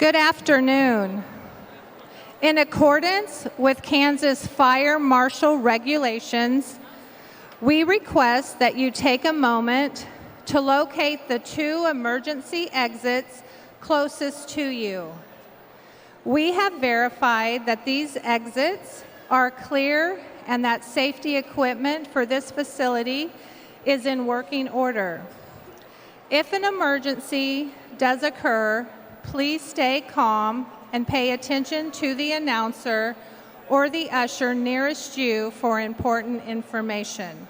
Good afternoon. In accordance with Kansas Fire Marshal regulations, we request that you take a moment to locate the two emergency exits closest to you. We have verified that these exits are clear and that safety equipment for this facility is in working order. If an emergency does occur, please stay calm and pay attention to the announcer or the usher nearest you for important information.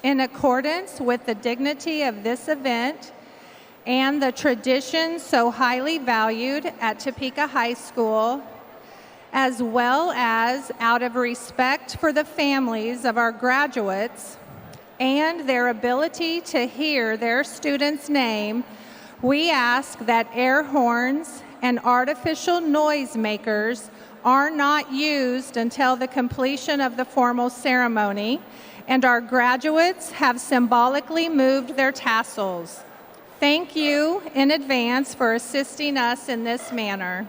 In accordance with the dignity of this event and the tradition so highly valued at Topeka High School, as well as out of respect for the families of our graduates and their ability to hear their student's name, we ask that air horns and artificial noise makers are not used until the completion of the formal ceremony and our graduates have symbolically moved their tassels. Thank you in advance for assisting us in this manner.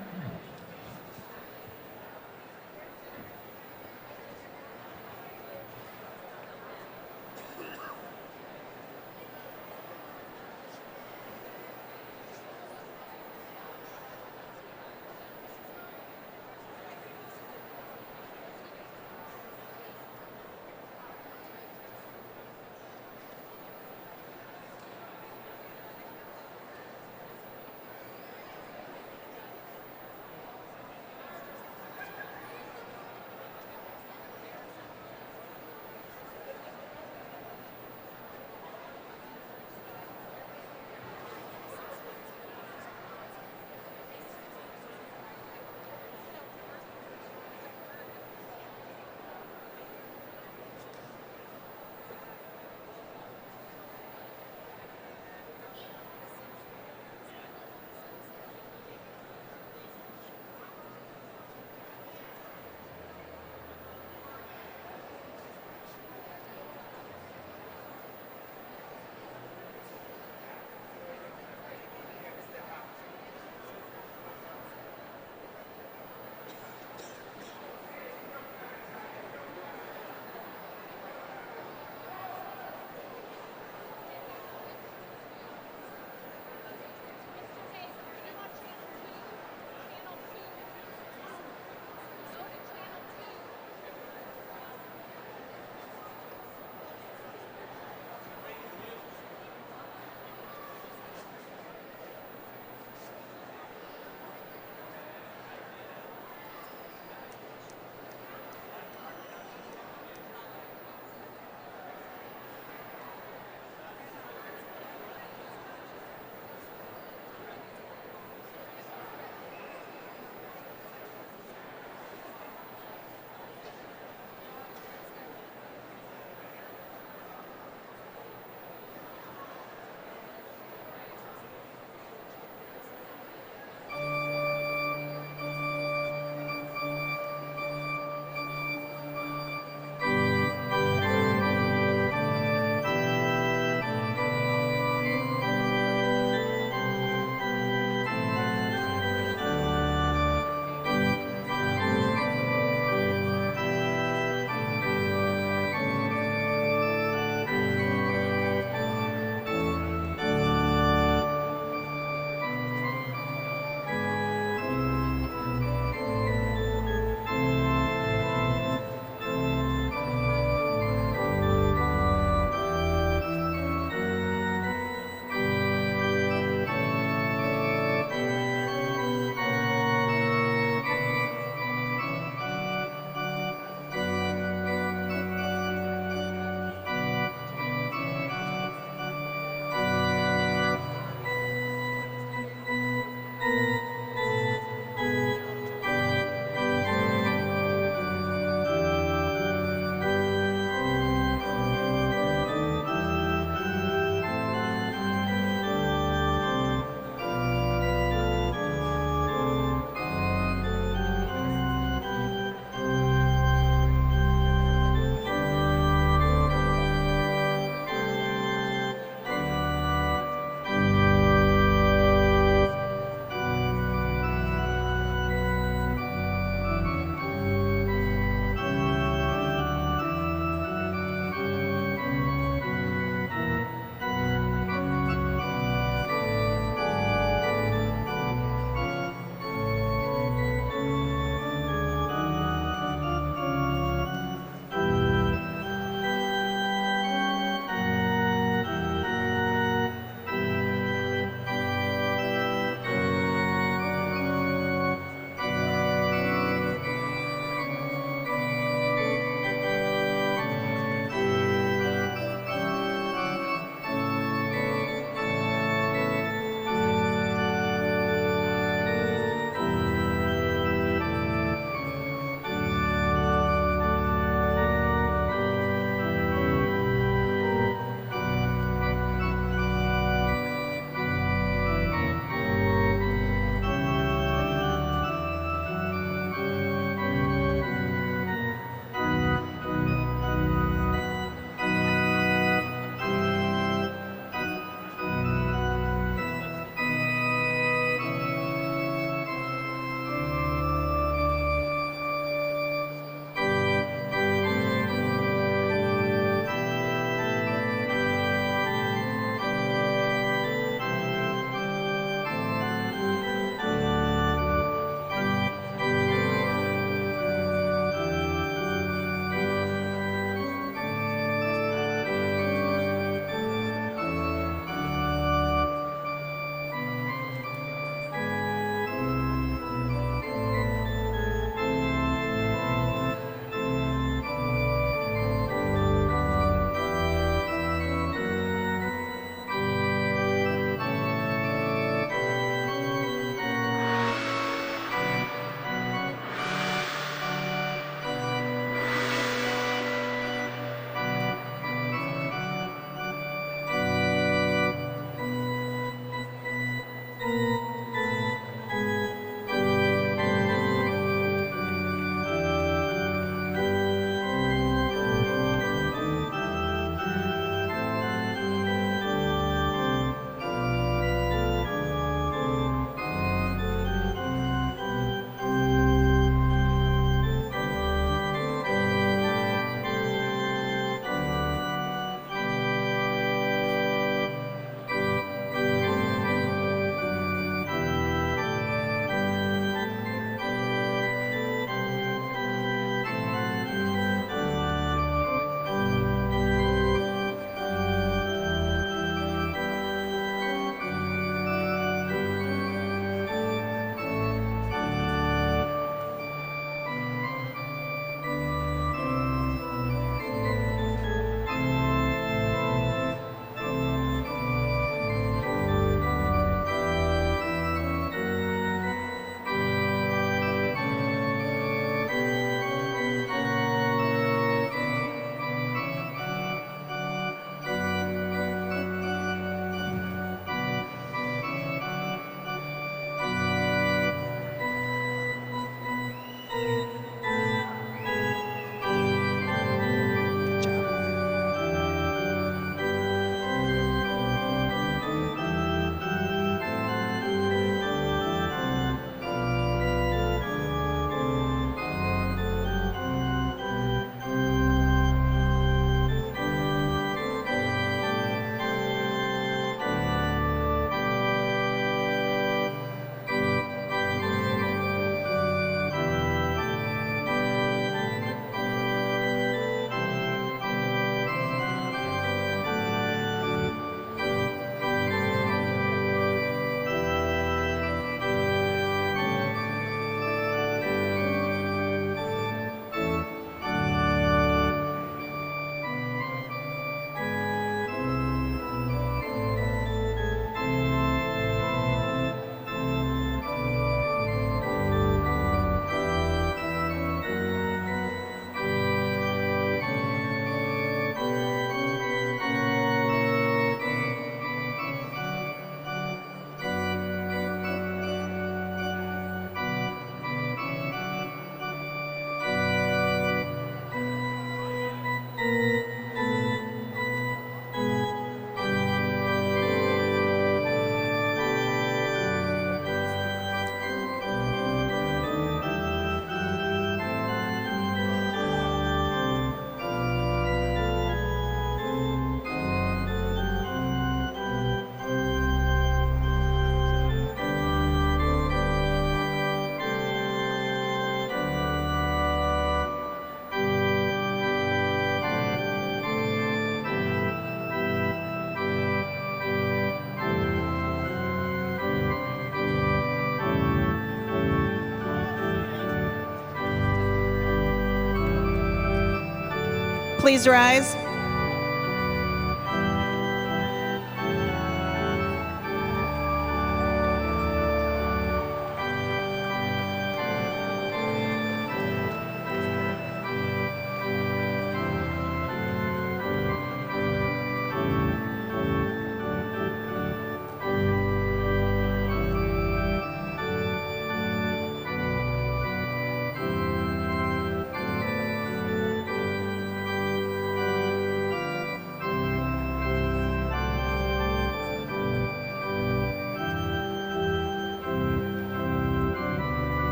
please rise?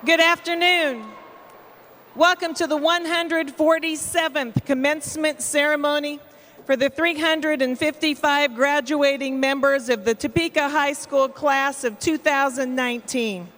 Good afternoon. Welcome to the 147th commencement ceremony for the 355 graduating members of the Topeka High School class of 2019.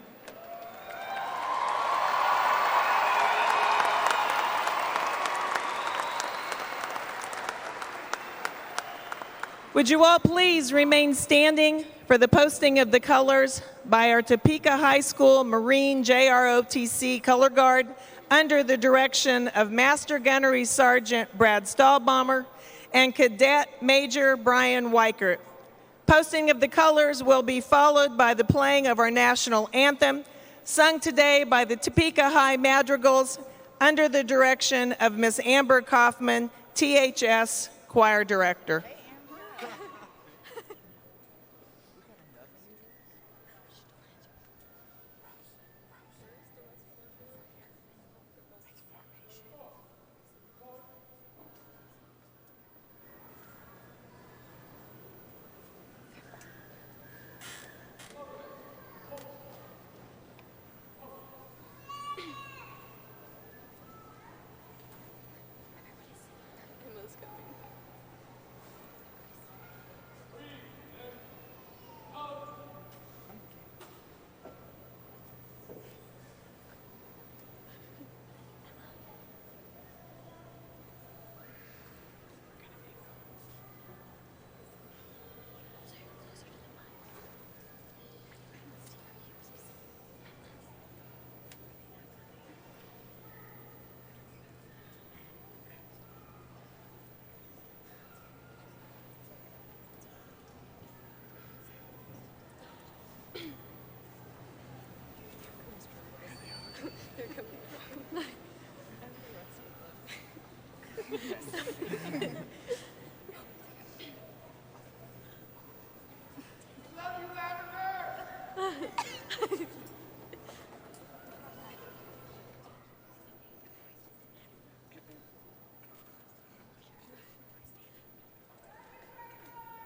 Would you all please remain standing for the posting of the colors by our Topeka High School Marine JROTC Color Guard under the direction of Master Gunnery Sergeant Brad Stahlbaumer and Cadet Major Brian Weichert. Posting of the colors will be followed by the playing of our national anthem, sung today by the Topeka High Madrigals under the direction of Miss Amber Kaufman, THS Choir Director.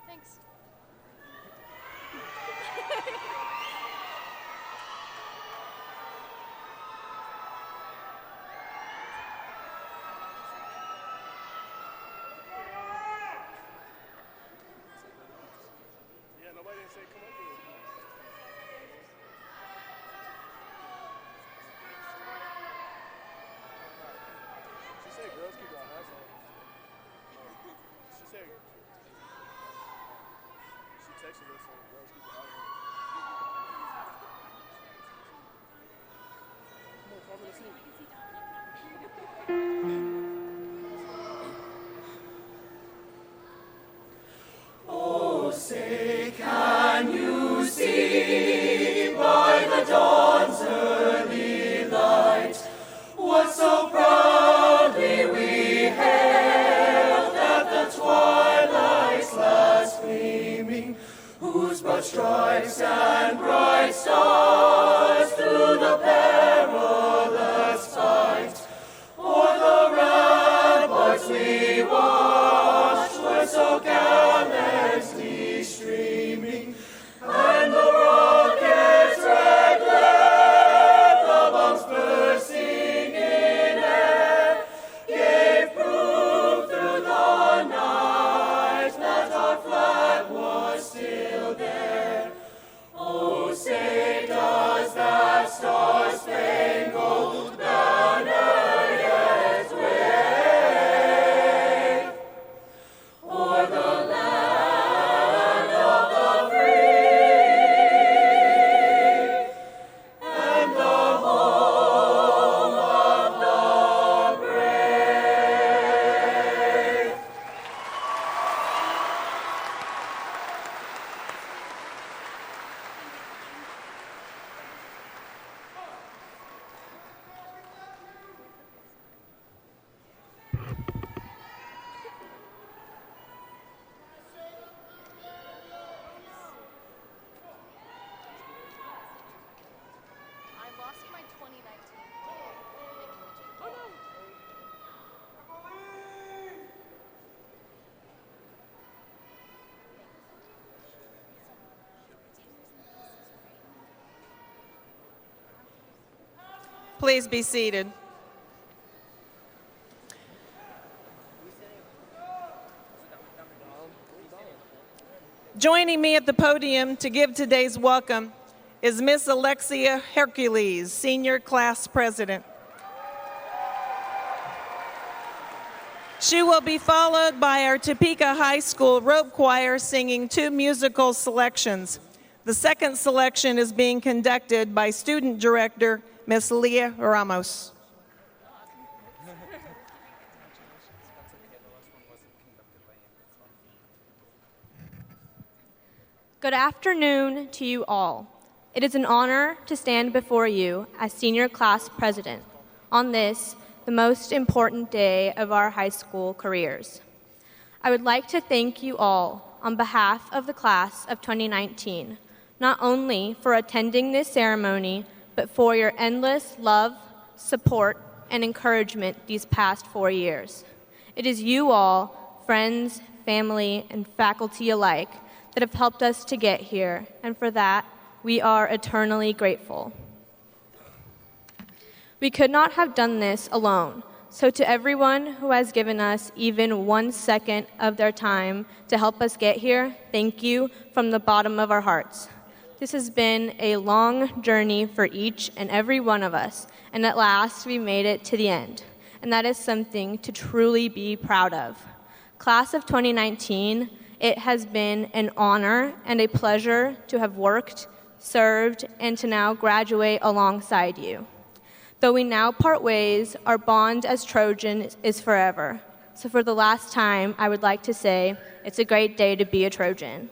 Thanks. Yeah, nobody didn't say come up here. She said girls keep their hats on. She said she texted us saying girls keep their hats on. Come on, cover the seat. Oh, say, can you see by the dawn's early light what so proudly we hailed at the twilight's last gleaming, whose broad stripes and bright stars through the perilous fight o'er the ramparts we watched were so gallantly streaming, and the rocket's red glare, the bombs bursting in air, gave proof through the night that our flag was still there. Oh, say, does that star-spangled banner yet wave o'er the land Please be seated. Joining me at the podium to give today's welcome is Miss Alexia Hercules, Senior Class President. She will be followed by our Topeka High School rope choir singing 2 musical selections. The second selection is being conducted by student director, Miss Leah Ramos. Good afternoon to you all. It is an honor to stand before you as Senior Class President on this, the most important day of our high school careers. I would like to thank you all on behalf of the class of 2019, not only for attending this ceremony, but for your endless love, support, and encouragement these past 4 years. It is you all, friends, family, and faculty alike, that have helped us to get here, and for that, we are eternally grateful. We could not have done this alone, so to everyone who has given us even 1 second of their time to help us get here, thank you from the bottom of our hearts. This has been a long journey for each and every one of us, and at last we made it to the end, and that is something to truly be proud of. Class of 2019, it has been an honor and a pleasure to have worked, served, and to now graduate alongside you. Though we now part ways, our bond as Trojans is forever. So for the last time, I would like to say, it's a great day to be a Trojan.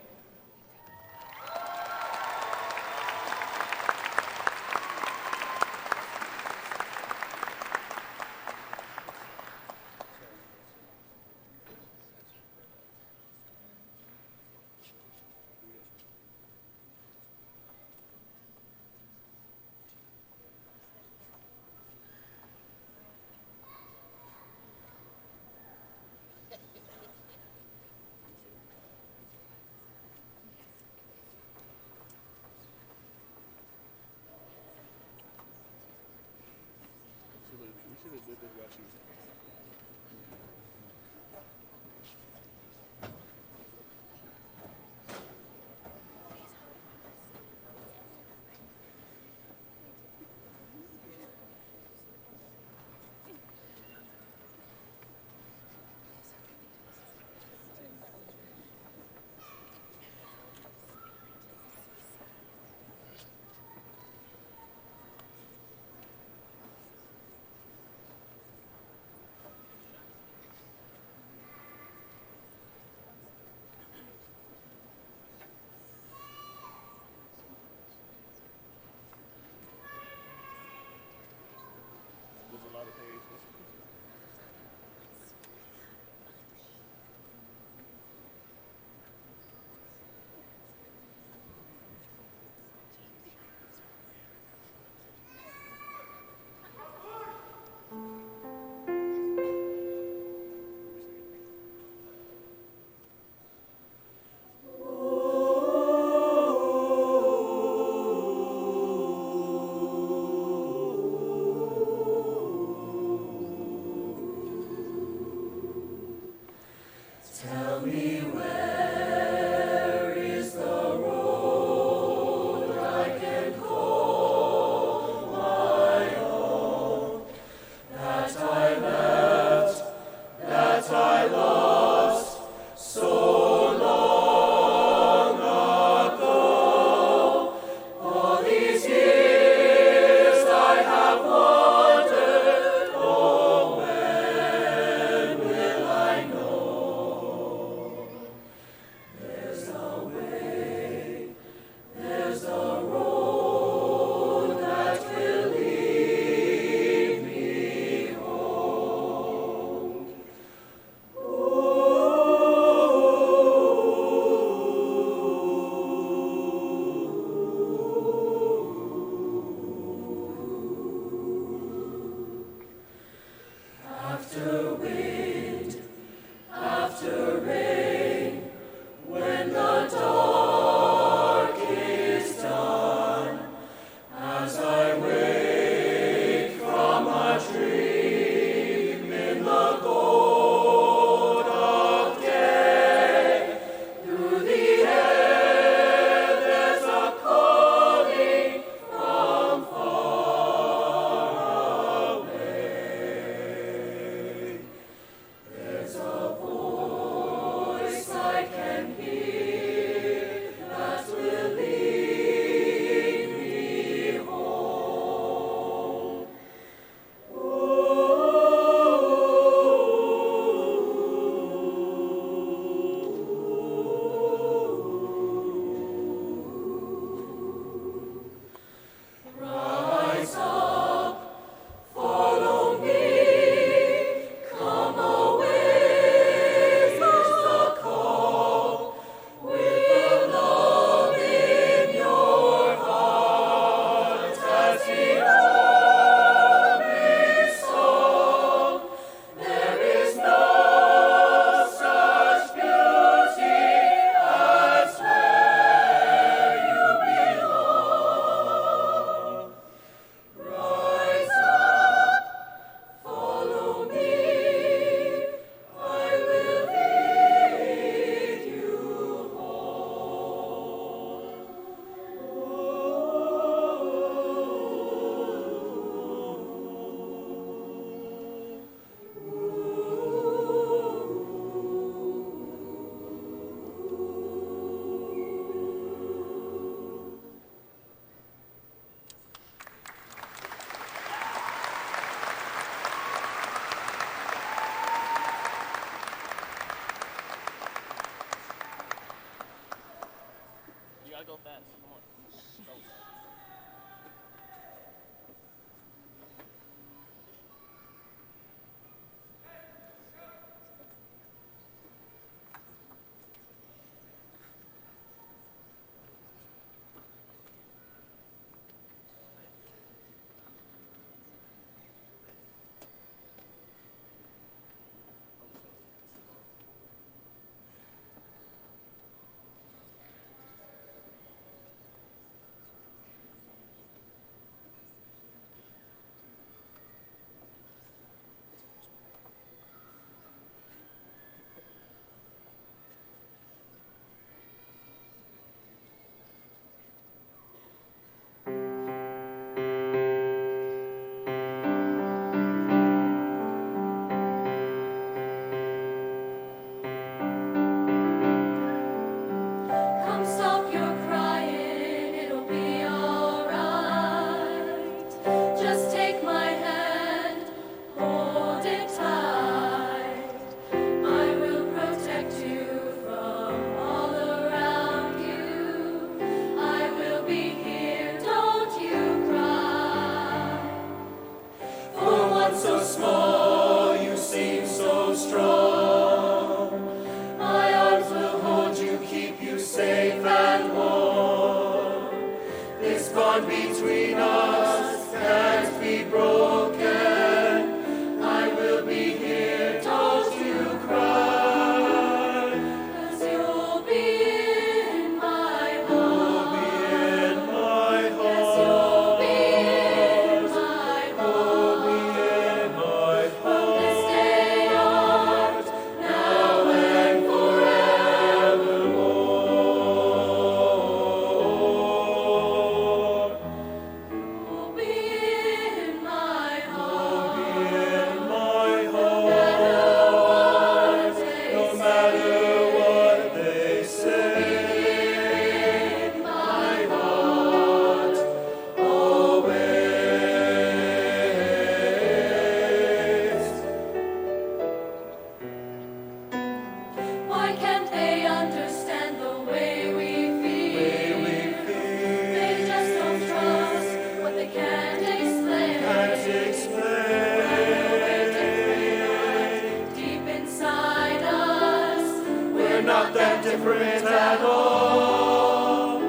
different at all.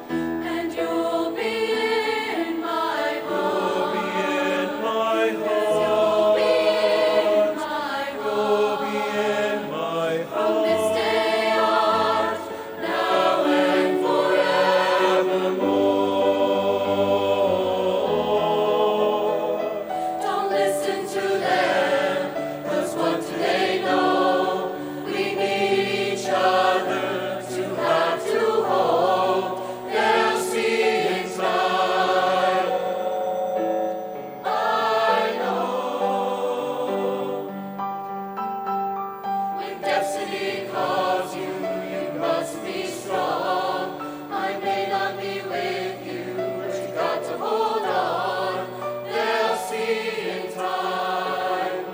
And you'll be in my heart. You'll be in my heart. You'll be in my heart. From this day on, now and forevermore. Don't listen to them, 'cause what do they know? We need each other to have to hold. They'll see in time. I know. When destiny calls you, you must be strong. I may not be with you, but you got to hold on. They'll see in time.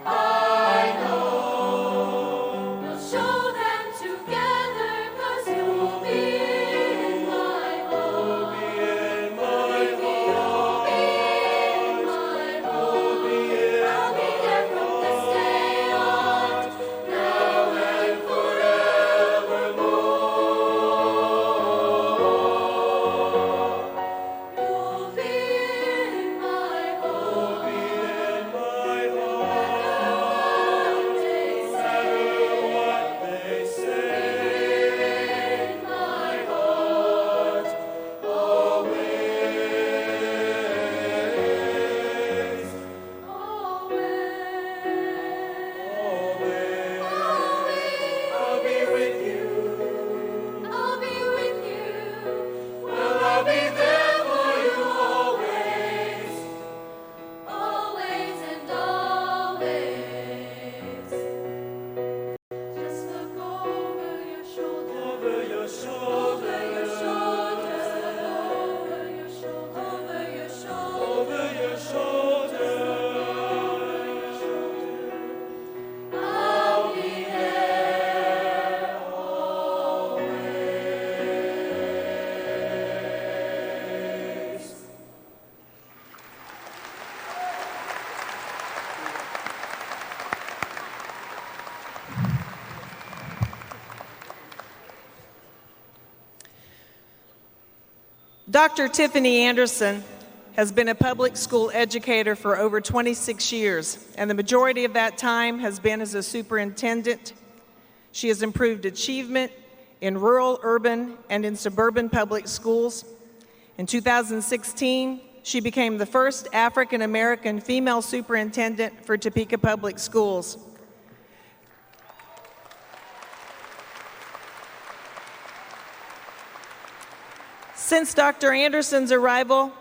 I know. We'll show them together, 'cause you'll be in my heart. You'll be in my heart. You'll be in my heart. I'll be there from this day on, now and forevermore. You'll be in my heart. You'll be in my heart. No matter what they say. In my heart, always. I'll be with you. I'll be with you. Well, I'll be there for you always. Always and always. Just look over your shoulder. Over your shoulder. Over your shoulder. Over your shoulder. Over your shoulder. Over your shoulder. I'll be there always. Dr. Tiffany Anderson has been a public school educator for over 26 years, and the majority of that time has been as a superintendent. She has improved achievement in rural, urban, and in suburban public schools. In 2016, she became the first African American female superintendent for Topeka Public Schools. Since Dr. Anderson's arrival,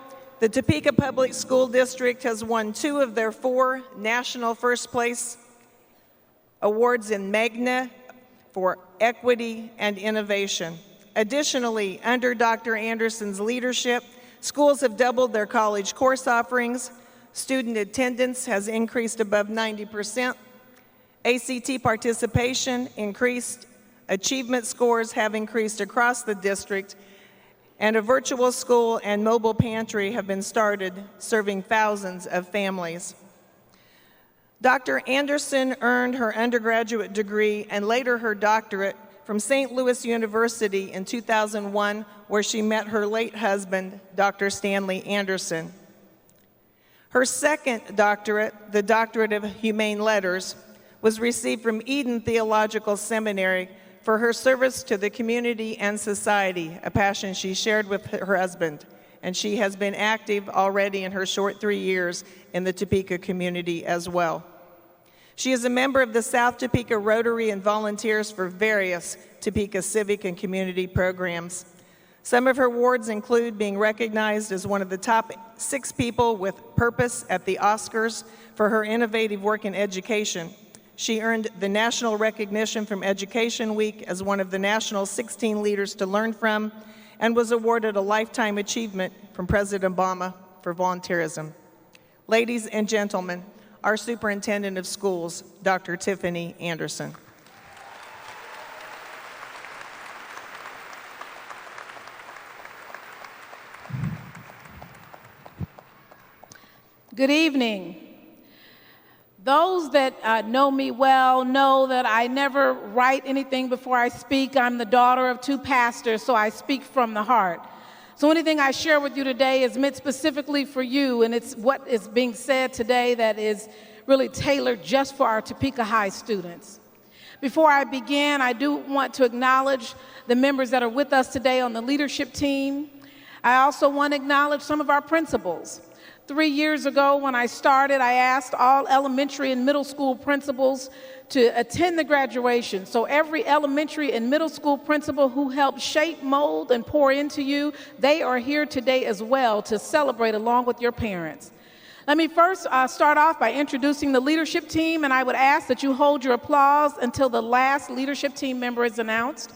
the Topeka Public School District has won 2 of their 4 national first place awards in Magna for equity and innovation. Additionally, under Dr. Anderson's leadership, schools have doubled their college course offerings, student attendance has increased above 90%, ACT participation increased, achievement scores have increased across the district, and a virtual school and mobile pantry have been started, serving thousands of families. Dr. Anderson earned her undergraduate degree and later her doctorate from St. Louis University in 2001, where she met her late husband, Dr. Stanley Anderson. Her second doctorate, the Doctorate of Humane Letters, was received from Eden Theological Seminary for her service to the community and society, a passion she shared with her husband, and she has been active already in her short 3 years in the Topeka community as well. She is a member of the South Topeka Rotary and volunteers for various Topeka civic and community programs. Some of her awards include being recognized as one of the top 6 people with purpose at the Oscars for her innovative work in education. She earned the national recognition from Education Week as one of the national 16 leaders to learn from, and was awarded a lifetime achievement from President Obama for volunteerism. Ladies and gentlemen, our Superintendent of Schools, Dr. Tiffany Anderson. Good evening. Those that know me well know that I never write anything before I speak. I'm the daughter of 2 pastors, so I speak from the heart. So anything I share with you today is meant specifically for you, and it's what is being said today that is really tailored just for our Topeka High students. Before I begin, I do want to acknowledge the members that are with us today on the leadership team. I also want to acknowledge some of our principals. 3 years ago when I started, I asked all elementary and middle school principals to attend the graduation. So every elementary and middle school principal who helped shape, mold, and pour into you, they are here today as well to celebrate along with your parents. Let me first start off by introducing the leadership team, and I would ask that you hold your applause until the last leadership team member is announced.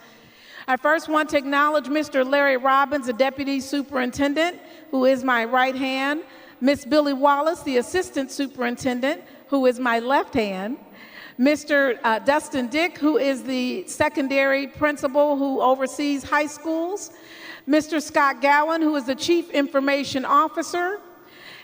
I first want to acknowledge Mr. Larry Robbins, the Deputy Superintendent, who is my right hand, Miss Billy Wallace, the Assistant Superintendent, who is my left hand, Mr. Dustin Dick, who is the secondary principal who oversees high schools, Mr. Scott Gowan, who is the Chief Information Officer,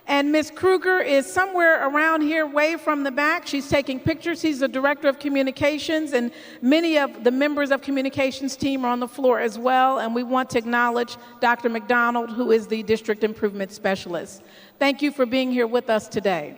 and Ms. Kruger is somewhere around here, way from the back. She's taking pictures. She's the Director of Communications, and many of the members of communications team are on the floor as well, and we want to acknowledge Dr. McDonald, who is the District Improvement Specialist. Thank you for being here with us today.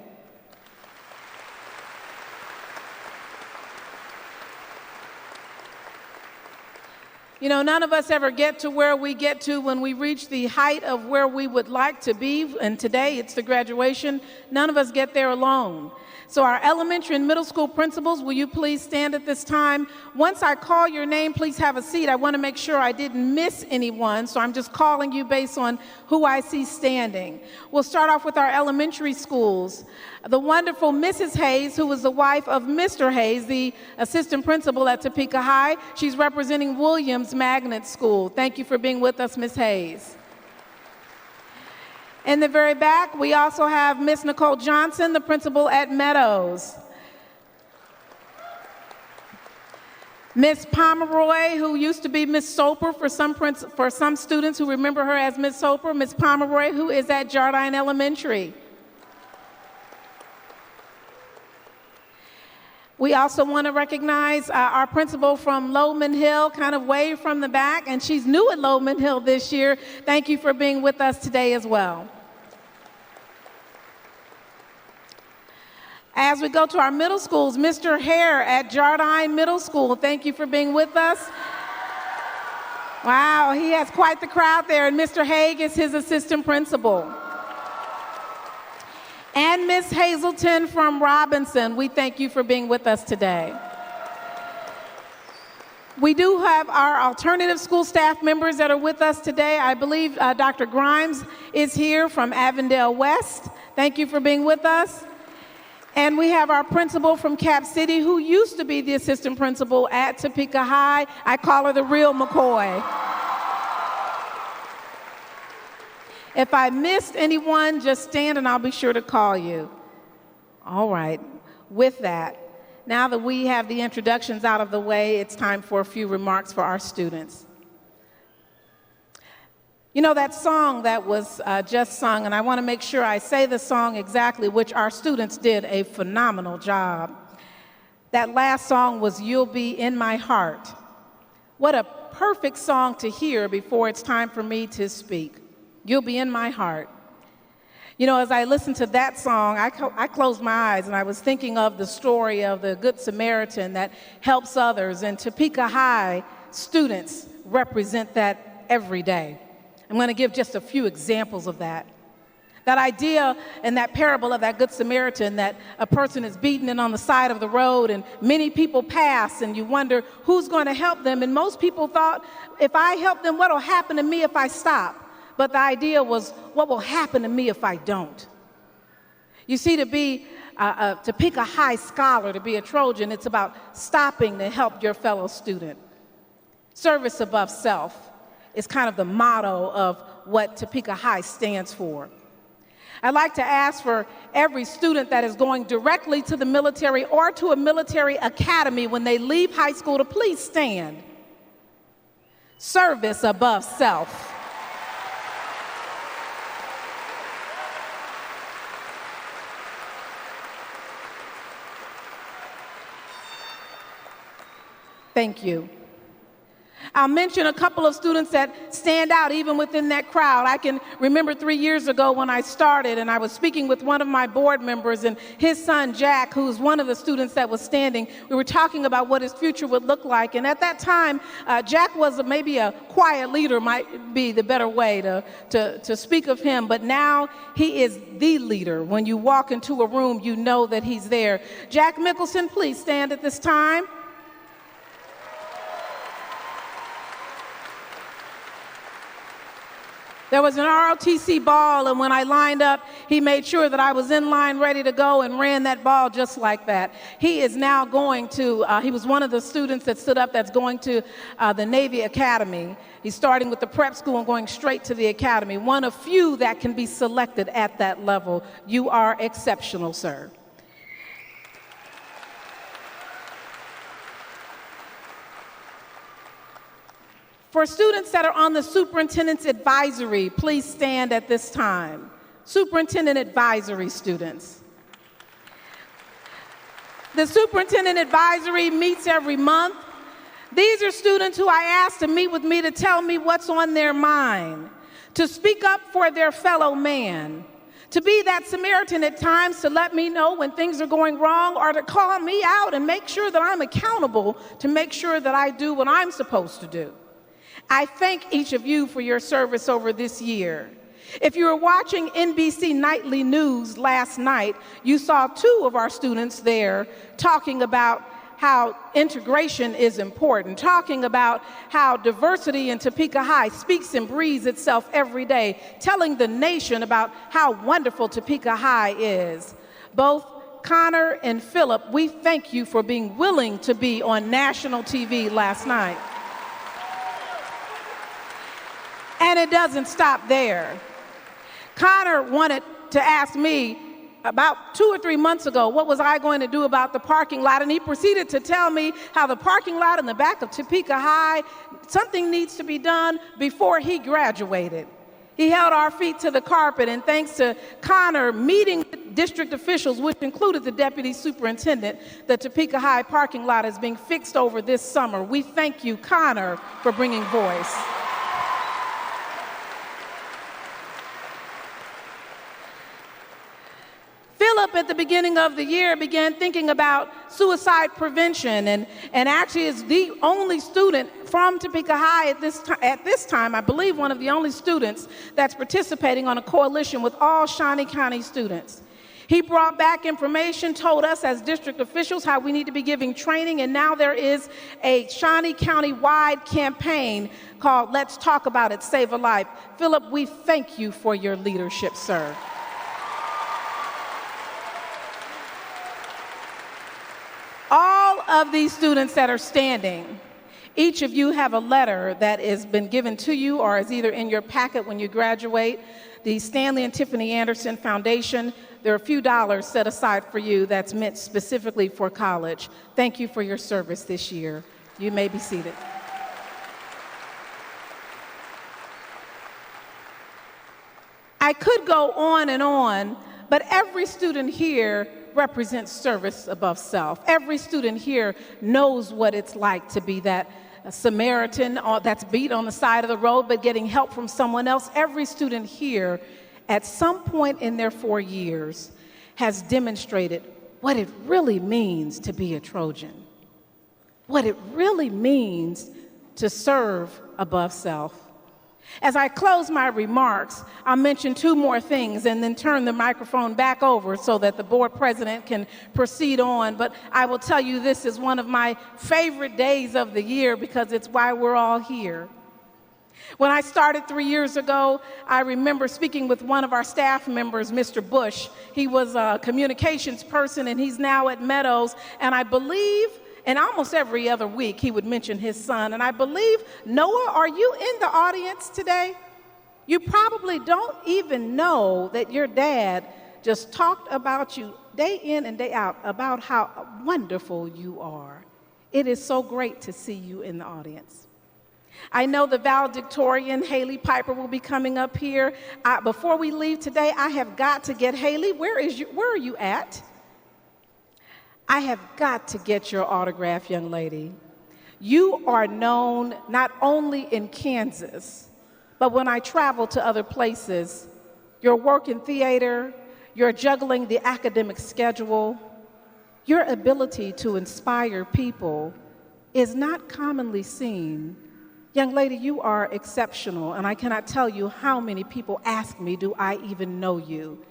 You know, none of us ever get to where we get to when we reach the height of where we would like to be, and today it's the graduation. None of us get there alone. So our elementary and middle school principals, will you please stand at this time? Once I call your name, please have a seat. I want to make sure I didn't miss anyone, so I'm just calling you based on who I see standing. We'll start off with our elementary schools. The wonderful Mrs. Hayes, who is the wife of Mr. Hayes, the assistant principal at Topeka High. She's representing Williams Magnet School. Thank you for being with us, Ms. Hayes. In the very back, we also have Miss Nicole Johnson, the principal at Meadows. Miss Pomeroy, who used to be Miss Soper for some students who remember her as Miss Soper. Miss Pomeroy, who is at Jardine Elementary. We also want to recognize our principal from Lowman Hill, kind of way from the back, and she's new at Lowman Hill this year. Thank you for being with us today as well. As we go to our middle schools, Mr. Hare at Jardine Middle School, thank you for being with us. Wow, he has quite the crowd there, and Mr. Haig is his assistant principal. And Miss Hazelton from Robinson, we thank you for being with us today. We do have our alternative school staff members that are with us today. I believe Dr. Grimes is here from Avondale West. Thank you for being with us. And we have our principal from Cap City, who used to be the assistant principal at Topeka High. I call her the real McCoy. If I missed anyone, just stand and I'll be sure to call you. All right. With that, now that we have the introductions out of the way, it's time for a few remarks for our students. You know, that song that was just sung, and I want to make sure I say the song exactly, which our students did a phenomenal job. That last song was You'll Be in My Heart. What a perfect song to hear before it's time for me to speak. You'll be in my heart. You know, as I listened to that song, I closed my eyes and I was thinking of the story of the Good Samaritan that helps others, and Topeka High students represent that every day. I'm going to give just a few examples of that. That idea in that parable of that Good Samaritan, that a person is beaten and on the side of the road and many people pass and you wonder who's going to help them. And most people thought, if I help them, what will happen to me if I stop? But the idea was, what will happen to me if I don't? You see, to be a Topeka High scholar, to be a Trojan, it's about stopping to help your fellow student. Service above self is kind of the motto of what Topeka High stands for. I'd like to ask for every student that is going directly to the military or to a military academy when they leave high school to please stand. Service above self. Thank you. I'll mention a couple of students that stand out even within that crowd. I can remember 3 years ago when I started and I was speaking with one of my board members and his son Jack, who's one of the students that was standing. We were talking about what his future would look like. And at that time, Jack was maybe a quiet leader, might be the better way to speak of him. But now he is the leader. When you walk into a room, you know that he's there. Jack Mickelson, please stand at this time. There was an ROTC ball, and when I lined up, he made sure that I was in line ready to go and ran that ball just like that. He is now going to, he was one of the students that stood up that's going to the Navy Academy. He's starting with the prep school and going straight to the academy. One of few that can be selected at that level. You are exceptional, sir. For students that are on the superintendent's advisory, please stand at this time. Superintendent advisory students. The superintendent advisory meets every month. These are students who I ask to meet with me to tell me what's on their mind, to speak up for their fellow man, to be that Samaritan at times to let me know when things are going wrong, or to call me out and make sure that I'm accountable to make sure that I do what I'm supposed to do. I thank each of you for your service over this year. If you were watching NBC Nightly News last night, you saw 2 of our students there talking about how integration is important, talking about how diversity in Topeka High speaks and breathes itself every day, telling the nation about how wonderful Topeka High is. Both Connor and Philip, we thank you for being willing to be on national TV last night. And it doesn't stop there. Connor wanted to ask me about 2 or 3 months ago, what was I going to do about the parking lot? And he proceeded to tell me how the parking lot in the back of Topeka High, something needs to be done before he graduated. He held our feet to the carpet, and thanks to Connor meeting district officials, which included the deputy superintendent, the Topeka High parking lot is being fixed over this summer. We thank you, Connor, for bringing voice. Philip, at the beginning of the year, began thinking about suicide prevention and actually is the only student from Topeka High at this time, I believe one of the only students that's participating on a coalition with all Shawnee County students. He brought back information, told us as district officials how we need to be giving training, and now there is a Shawnee County-wide campaign called Let's Talk About It, Save a Life. Philip, we thank you for your leadership, sir. All of these students that are standing, each of you have a letter that has been given to you or is either in your packet when you graduate. The Stanley and Tiffany Anderson Foundation, there are a few dollars set aside for you that's meant specifically for college. Thank you for your service this year. You may be seated. I could go on, but every student here represents service above self. Every student here knows what it's like to be that Samaritan that's beat on the side of the road but getting help from someone else. Every student here at some point in their 4 years has demonstrated what it really means to be a Trojan, what it really means to serve above self. As I close my remarks, I'll mention 2 more things and then turn the microphone back over so that the board president can proceed on. But I will tell you this is one of my favorite days of the year because it's why we're all here. When I started 3 years ago, I remember speaking with one of our staff members, Mr. Bush. He was a communications person and he's now at Meadows, and I believe and almost every other week, he would mention his son. And I believe, Noah, are you in the audience today? You probably don't even know that your dad just talked about you day in and day out about how wonderful you are. It is so great to see you in the audience. I know the valedictorian, Haley Piper, will be coming up here. Before we leave today, I have got to get Haley. Where are you at? I have got to get your autograph, young lady. You are known not only in Kansas, but when I travel to other places. Your work in theater, your juggling the academic schedule, your ability to inspire people is not commonly seen. Young lady, you are exceptional, and I cannot tell you how many people ask me, do I even know you?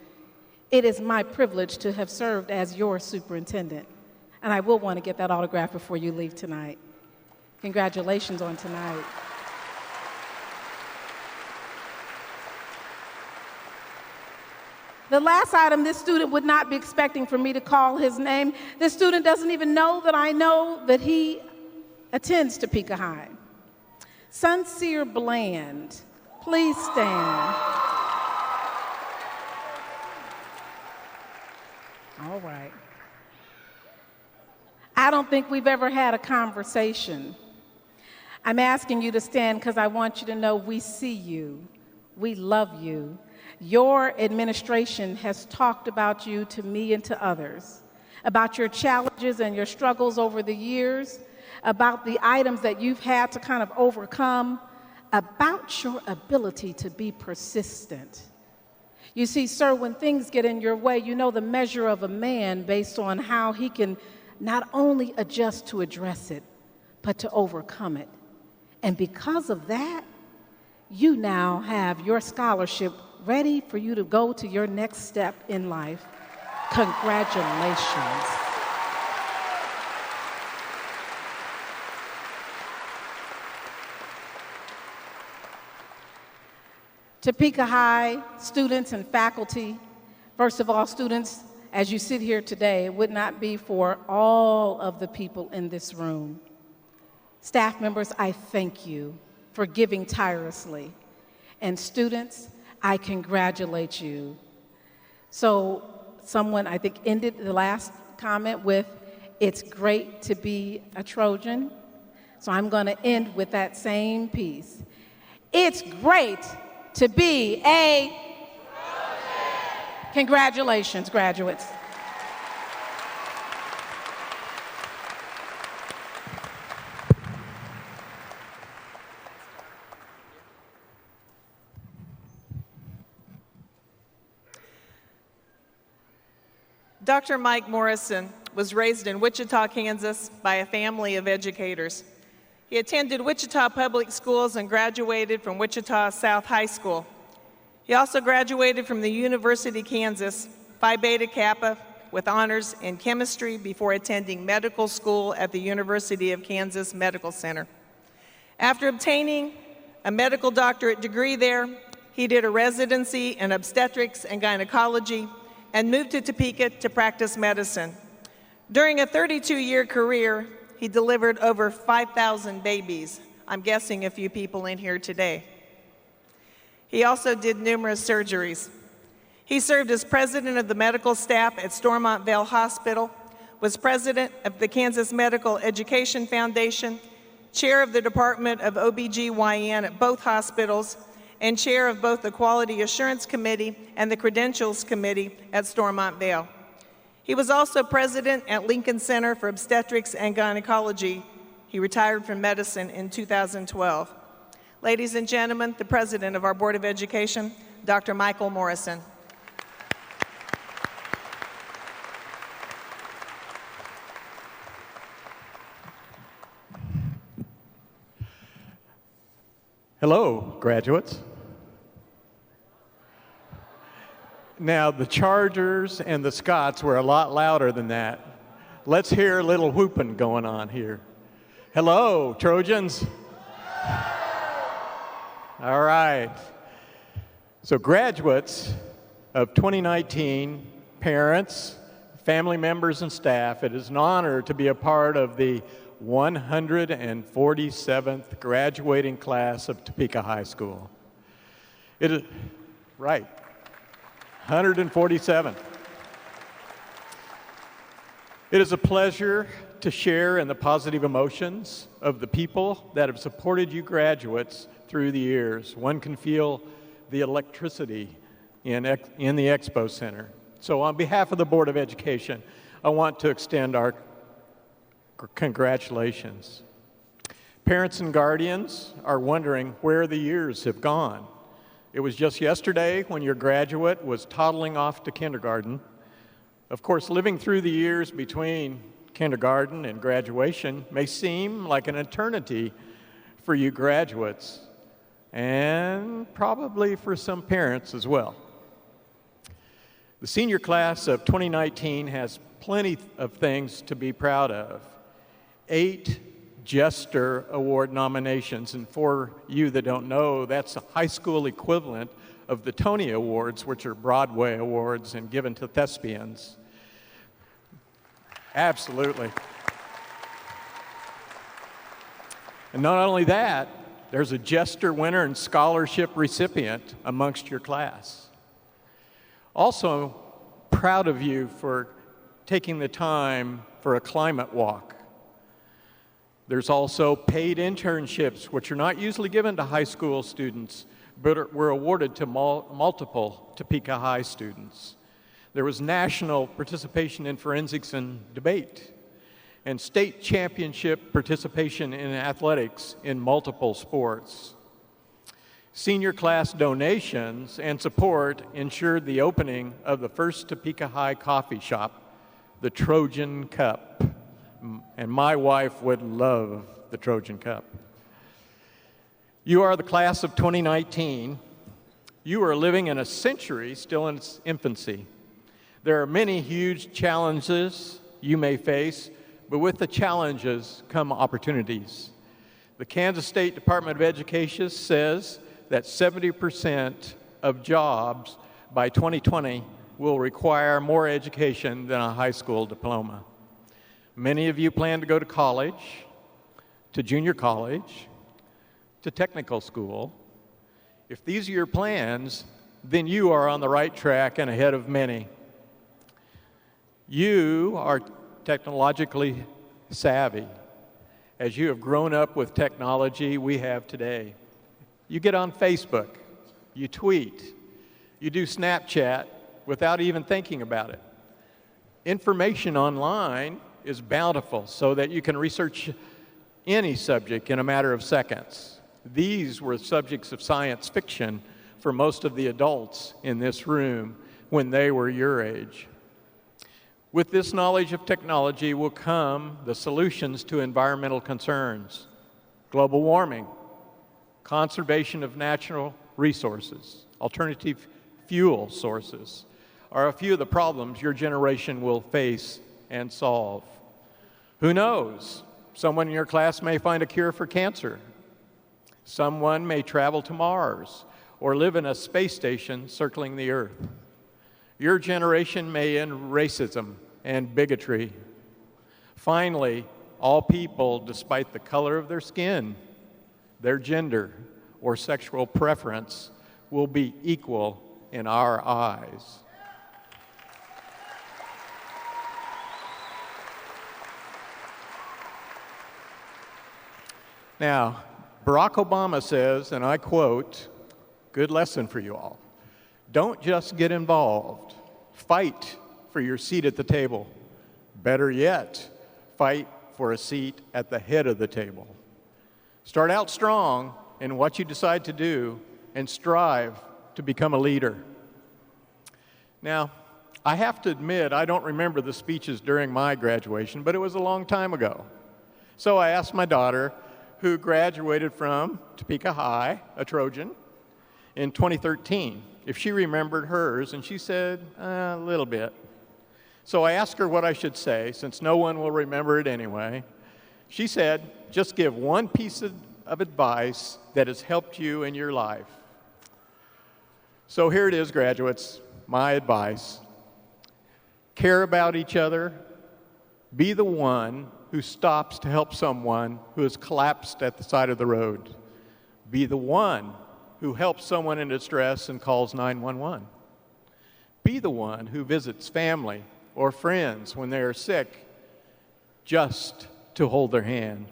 It is my privilege to have served as your superintendent, and I will want to get that autograph before you leave tonight. Congratulations on tonight. The last item, this student would not be expecting for me to call his name. This student doesn't even know that I know that he attends Topeka High. Sincere Bland, please stand. All right. I don't think we've ever had a conversation. I'm asking you to stand because I want you to know we see you. We love you. Your administration has talked about you to me and to others, about your challenges and your struggles over the years, about the items that you've had to kind of overcome, about your ability to be persistent. You see, sir, when things get in your way, you know the measure of a man based on how he can not only adjust to address it, but to overcome it. And because of that, you now have your scholarship ready for you to go to your next step in life. Congratulations. Topeka High students and faculty, first of all, students, as you sit here today, it would not be for all of the people in this room. Staff members, I thank you for giving tirelessly. And students, I congratulate you. So someone, I think, ended the last comment with, it's great to be a Trojan. So I'm going to end with that same piece. It's great to be a Trojan. Congratulations, graduates. Dr. Mike Morrison was raised in Wichita, Kansas by a family of educators. He attended Wichita Public Schools and graduated from Wichita South High School. He also graduated from the University of Kansas, Phi Beta Kappa, with honors in chemistry before attending medical school at the University of Kansas Medical Center. After obtaining a medical doctorate degree there, he did a residency in obstetrics and gynecology and moved to Topeka to practice medicine. During a 32-year career, he delivered over 5,000 babies. I'm guessing a few people in here today. He also did numerous surgeries. He served as president of the medical staff at Stormont Vail Hospital, was president of the Kansas Medical Education Foundation, chair of the Department of OBGYN at both hospitals, and chair of both the Quality Assurance Committee and the Credentials Committee at Stormont Vail. He was also president at Lincoln Center for Obstetrics and Gynecology. He retired from medicine in 2012. Ladies and gentlemen, the president of our Board of Education, Dr. Michael Morrison. Hello, graduates. Now, the Chargers and the Scots were a lot louder than that. Let's hear a little whooping going on here. Hello, Trojans. All right. So graduates of 2019, parents, family members, and staff, it is an honor to be a part of the 147th graduating class of Topeka High School. It is, right, 147. It is a pleasure to share in the positive emotions of the people that have supported you graduates through the years. One can feel the electricity in the Expo Center. So on behalf of the Board of Education, I want to extend our congratulations. Parents and guardians are wondering where the years have gone. It was just yesterday when your graduate was toddling off to kindergarten. Of course, living through the years between kindergarten and graduation may seem like an eternity for you graduates, and probably for some parents as well. The senior class of 2019 has plenty of things to be proud of. 8 Jester Award nominations, and for you that don't know, that's a high school equivalent of the Tony Awards, which are Broadway awards and given to thespians. Absolutely. And not only that, there's a Jester winner and scholarship recipient amongst your class. Also, proud of you for taking the time for a climate walk. There's also paid internships, which are not usually given to high school students, but were awarded to multiple Topeka High students. There was national participation in forensics and debate, and state championship participation in athletics in multiple sports. Senior class donations and support ensured the opening of the first Topeka High coffee shop, the Trojan Cup. And my wife would love the Trojan Cup. You are the class of 2019. You are living in a century still in its infancy. There are many huge challenges you may face, but with the challenges come opportunities. The Kansas State Department of Education says that 70% of jobs by 2020 will require more education than a high school diploma. Many of you plan to go to college, to junior college, to technical school. If these are your plans, then you are on the right track and ahead of many. You are technologically savvy. As you have grown up with technology we have today, you get on Facebook, you tweet, you do Snapchat without even thinking about it. Information online is bountiful so that you can research any subject in a matter of seconds. These were subjects of science fiction for most of the adults in this room when they were your age. With this knowledge of technology will come the solutions to environmental concerns. Global warming, conservation of natural resources, alternative fuel sources are a few of the problems your generation will face and solve. Who knows? Someone in your class may find a cure for cancer. Someone may travel to Mars or live in a space station circling the Earth. Your generation may end racism and bigotry. Finally, all people, despite the color of their skin, their gender, or sexual preference, will be equal in our eyes. Now, Barack Obama says, and I quote, good lesson for you all, don't just get involved, fight for your seat at the table. Better yet, fight for a seat at the head of the table. Start out strong in what you decide to do and strive to become a leader. Now, I have to admit, I don't remember the speeches during my graduation, but it was a long time ago. So I asked my daughter, who graduated from Topeka High, a Trojan, in 2013, if she remembered hers, and she said, a little bit. So I asked her what I should say, since no one will remember it anyway. She said, just give one piece of advice that has helped you in your life. So here it is, graduates, my advice. Care about each other. Be the one who stops to help someone who has collapsed at the side of the road. Be the one who helps someone in distress and calls 911. Be the one who visits family or friends when they are sick just to hold their hand.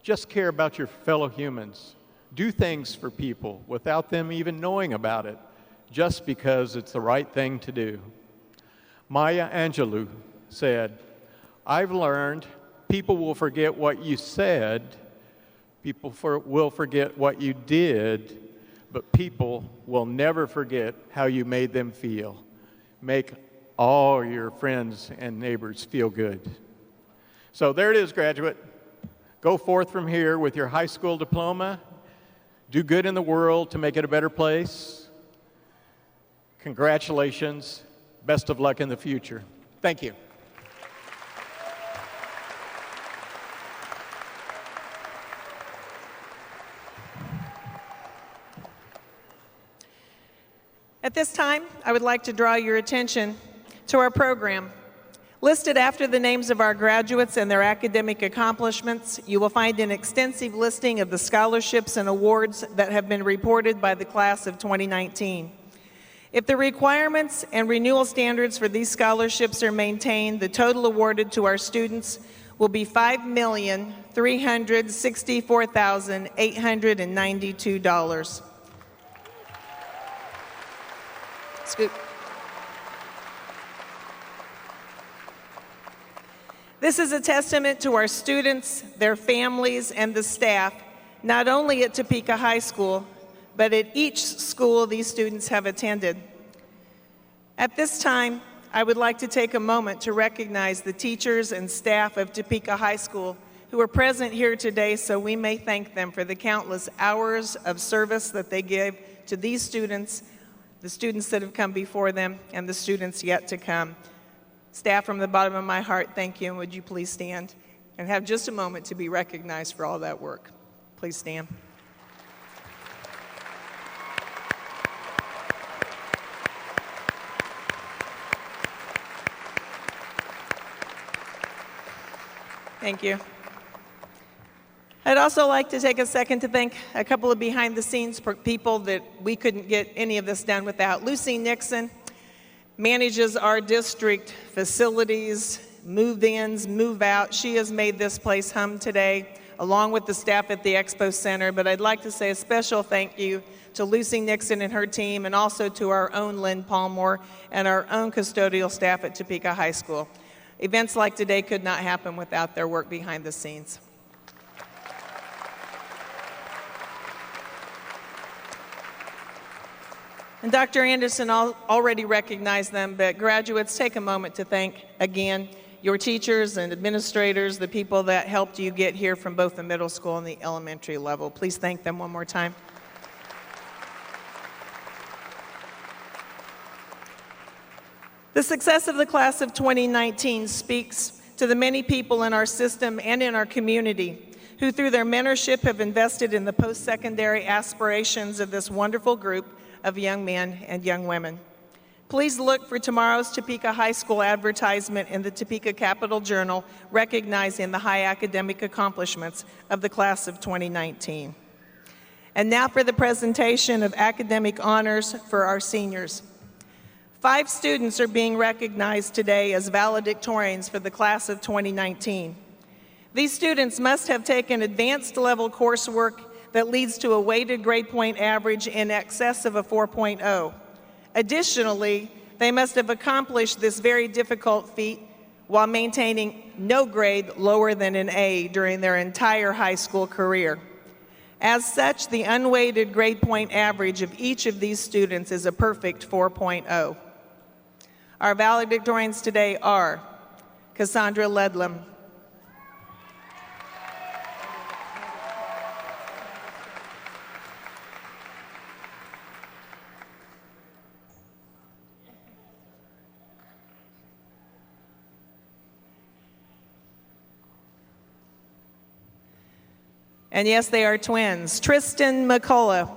Just care about your fellow humans. Do things for people without them even knowing about it, just because it's the right thing to do. Maya Angelou said, I've learned people will forget what you said, will forget what you did, but people will never forget how you made them feel. Make all your friends and neighbors feel good. So there it is, graduate. Go forth from here with your high school diploma. Do good in the world to make it a better place. Congratulations. Best of luck in the future. Thank you. At this time, I would like to draw your attention to our program. Listed after the names of our graduates and their academic accomplishments, you will find an extensive listing of the scholarships and awards that have been reported by the class of 2019. If the requirements and renewal standards for these scholarships are maintained, the total awarded to our students will be $5,364,892. Scoop. This is a testament to our students, their families, and the staff, not only at Topeka High School, but at each school these students have attended. At this time, I would like to take a moment to recognize the teachers and staff of Topeka High School who are present here today, so we may thank them for the countless hours of service that they give to these students, the students that have come before them, and the students yet to come. Staff, from the bottom of my heart, thank you, and would you please stand and have just a moment to be recognized for all that work. Please stand. Thank you. I'd also like to take a second to thank a couple of behind-the-scenes people that we couldn't get any of this done without. Lucy Nixon manages our district facilities, move-ins, move-out. She has made this place hum today, along with the staff at the Expo Center. But I'd like to say a special thank you to Lucy Nixon and her team, and also to our own Lynn Palmore and our own custodial staff at Topeka High School. Events like today could not happen without their work behind the scenes. And Dr. Anderson already recognized them, but graduates, take a moment to thank again your teachers and administrators, the people that helped you get here from both the middle school and the elementary level. Please thank them one more time. The success of the class of 2019 speaks to the many people in our system and in our community who, through their mentorship, have invested in the post-secondary aspirations of this wonderful group of young men and young women. Please look for tomorrow's Topeka High School advertisement in the Topeka Capital Journal recognizing the high academic accomplishments of the class of 2019. And now for the presentation of academic honors for our seniors. 5 students are being recognized today as valedictorians for the class of 2019. These students must have taken advanced level coursework that leads to a weighted grade point average in excess of a 4.0. Additionally, they must have accomplished this very difficult feat while maintaining no grade lower than an A during their entire high school career. As such, the unweighted grade point average of each of these students is a perfect 4.0. Our valedictorians today are Cassandra Ledlam, and yes, they are twins, Tristan McCullough.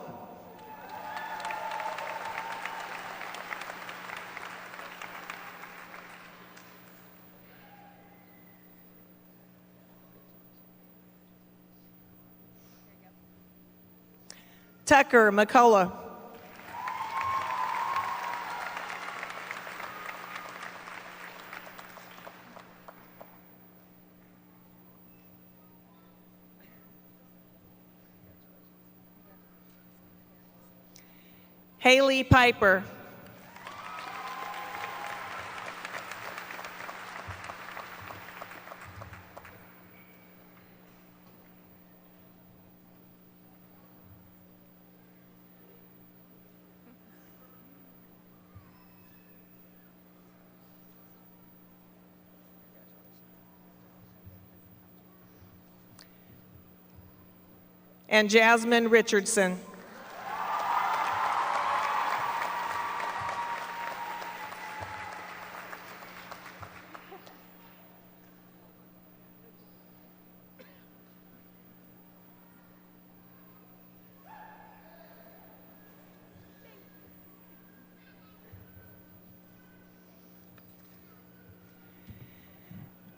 Tucker McCullough. Haley Piper. and Jasmine Richardson.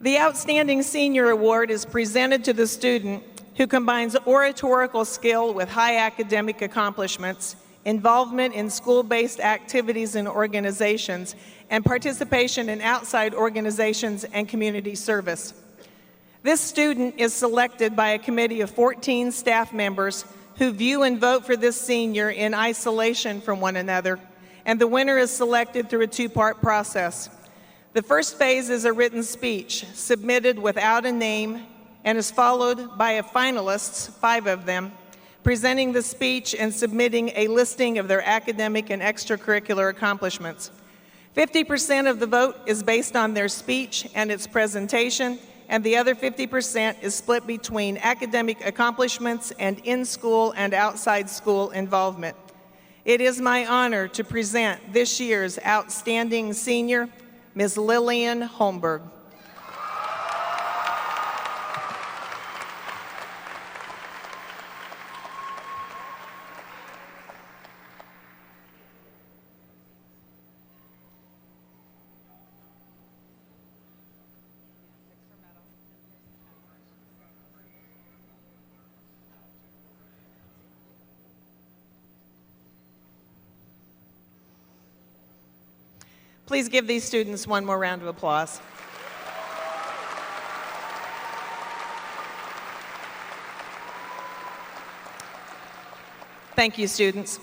The Outstanding Senior Award is presented to the student who combines oratorical skill with high academic accomplishments, involvement in school-based activities and organizations, and participation in outside organizations and community service. This student is selected by a committee of 14 staff members who view and vote for this senior in isolation from one another, and the winner is selected through a two-part process. The first phase is a written speech submitted without a name and is followed by a finalists, 5 of them, presenting the speech and submitting a listing of their academic and extracurricular accomplishments. 50% of the vote is based on their speech and its presentation, and the other 50% is split between academic accomplishments and in-school and outside school involvement. It is my honor to present this year's Outstanding Senior, Ms. Lillian Holmberg. Please give these students one more round of applause. Thank you, students.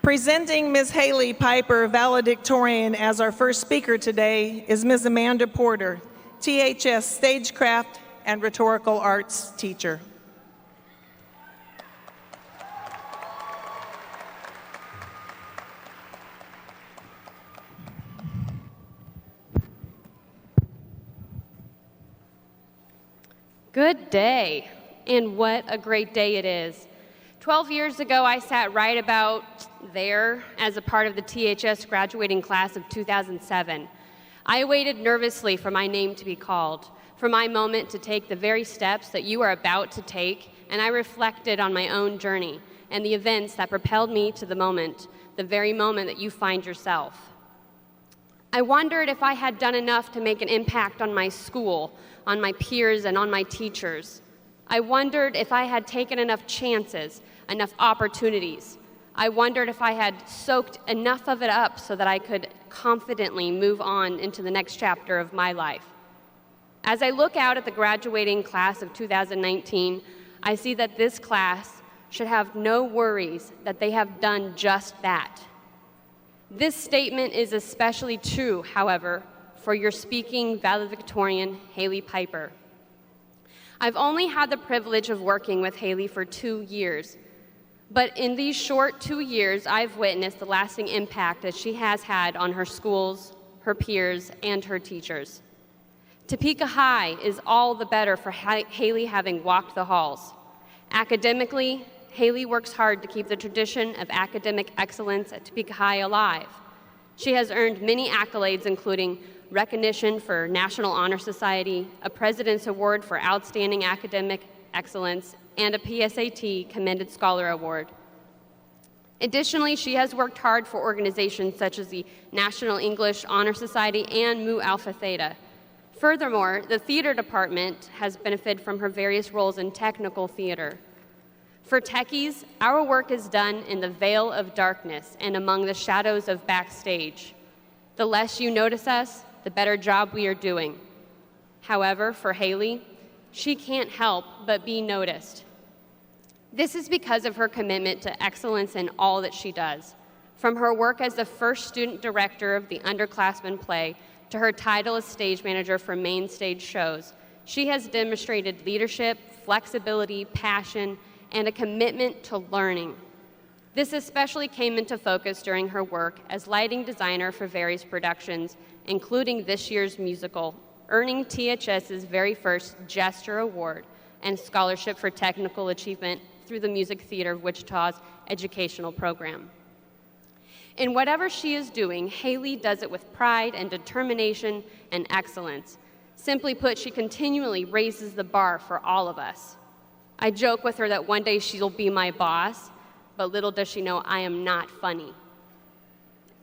Presenting Ms. Haley Piper, valedictorian, as our first speaker today is Ms. Amanda Porter, THS Stagecraft and Rhetorical Arts teacher. Good day, and what a great day it is. 12 years ago, I sat right about there as a part of the THS graduating class of 2007. I waited nervously for my name to be called, for my moment to take the very steps that you are about to take, and I reflected on my own journey and the events that propelled me to the very moment that you find yourself. I wondered if I had done enough to make an impact on my school, on my peers, and on my teachers. I wondered if I had taken enough chances, enough opportunities. I wondered if I had soaked enough of it up so that I could confidently move on into the next chapter of my life. As I look out at the graduating class of 2019, I see that this class should have no worries that they have done just that. This statement is especially true, however, for your speaking valedictorian, Haley Piper. I've only had the privilege of working with Haley for 2 years, but in these short 2 years, I've witnessed the lasting impact that she has had on her schools, her peers, and her teachers. Topeka High is all the better for Haley having walked the halls. Academically, Haley works hard to keep the tradition of academic excellence at Topeka High alive. She has earned many accolades, including recognition for National Honor Society, a President's Award for Outstanding Academic Excellence, and a PSAT Commended Scholar Award. Additionally, she has worked hard for organizations such as the National English Honor Society and Mu Alpha Theta. Furthermore, the theater department has benefited from her various roles in technical theater. For techies, our work is done in the veil of darkness and among the shadows of backstage. The less you notice us, the better job we are doing. However, for Haley, she can't help but be noticed. This is because of her commitment to excellence in all that she does. From her work as the first student director of the underclassmen play to her title as stage manager for main stage shows, she has demonstrated leadership, flexibility, passion, and a commitment to learning. This especially came into focus during her work as lighting designer for various productions, including this year's musical, earning THS's very first Gesture Award and Scholarship for Technical Achievement through the Music Theater of Wichita's educational program. In whatever she is doing, Haley does it with pride and determination and excellence. Simply put, she continually raises the bar for all of us. I joke with her that one day she'll be my boss, but little does she know I am not funny.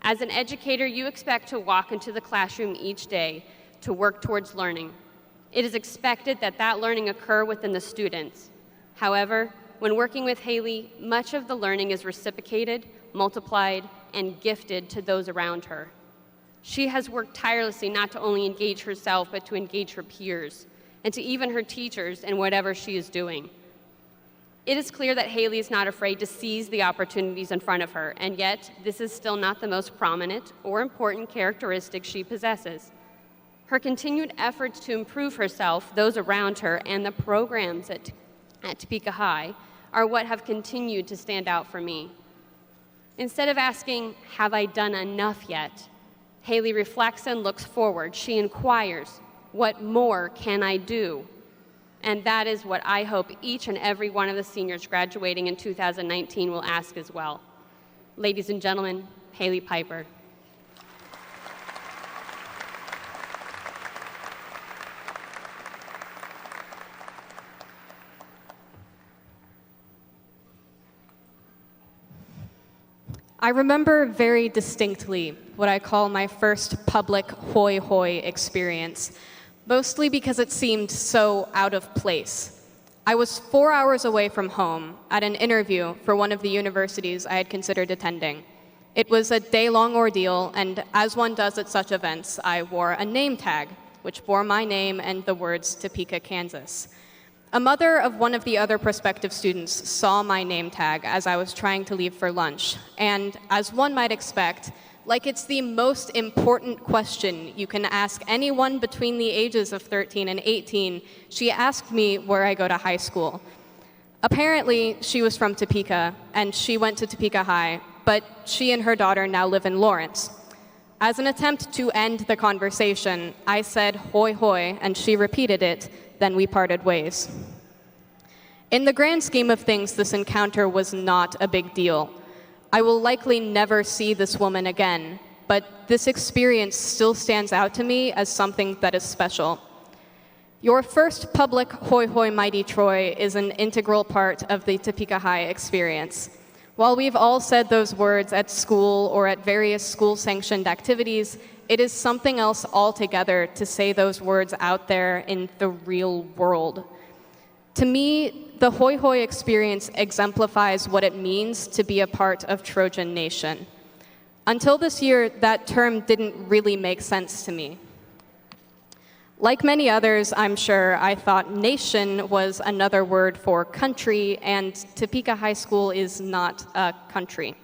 As an educator, you expect to walk into the classroom each day to work towards learning. It is expected that that learning occur within the students. However, when working with Haley, much of the learning is reciprocated, multiplied, and gifted to those around her. She has worked tirelessly not to only engage herself, but to engage her peers, and to even her teachers in whatever she is doing. It is clear that Haley is not afraid to seize the opportunities in front of her, and yet this is still not the most prominent or important characteristic she possesses. Her continued efforts to improve herself, those around her, and the programs at Topeka High are what have continued to stand out for me. Instead of asking, "Have I done enough yet?" Haley reflects and looks forward. She inquires, "What more can I do?" And that is what I hope each and every one of the seniors graduating in 2019 will ask as well. Ladies and gentlemen, Haley Piper. I remember very distinctly what I call my first public hoi hoi experience, mostly because it seemed so out of place. I was 4 hours away from home at an interview for one of the universities I had considered attending. It was a day-long ordeal, and as one does at such events, I wore a name tag, which bore my name and the words Topeka, Kansas. A mother of one of the other prospective students saw my name tag as I was trying to leave for lunch, and as one might expect, like it's the most important question you can ask anyone between the ages of 13 and 18, she asked me where I go to high school. Apparently, she was from Topeka, and she went to Topeka High, but she and her daughter now live in Lawrence. As an attempt to end the conversation, I said hoi hoi, and she repeated it. Then we parted ways. In the grand scheme of things, this encounter was not a big deal. I will likely never see this woman again, but this experience still stands out to me as something that is special. Your first public hoi hoi mighty Troy is an integral part of the Topeka High experience. While we've all said those words at school or at various school-sanctioned activities, it is something else altogether to say those words out there in the real world. To me, the hoi hoi experience exemplifies what it means to be a part of Trojan Nation. Until this year, that term didn't really make sense to me. Like many others, I'm sure, I thought nation was another word for country, and Topeka High School is not a country.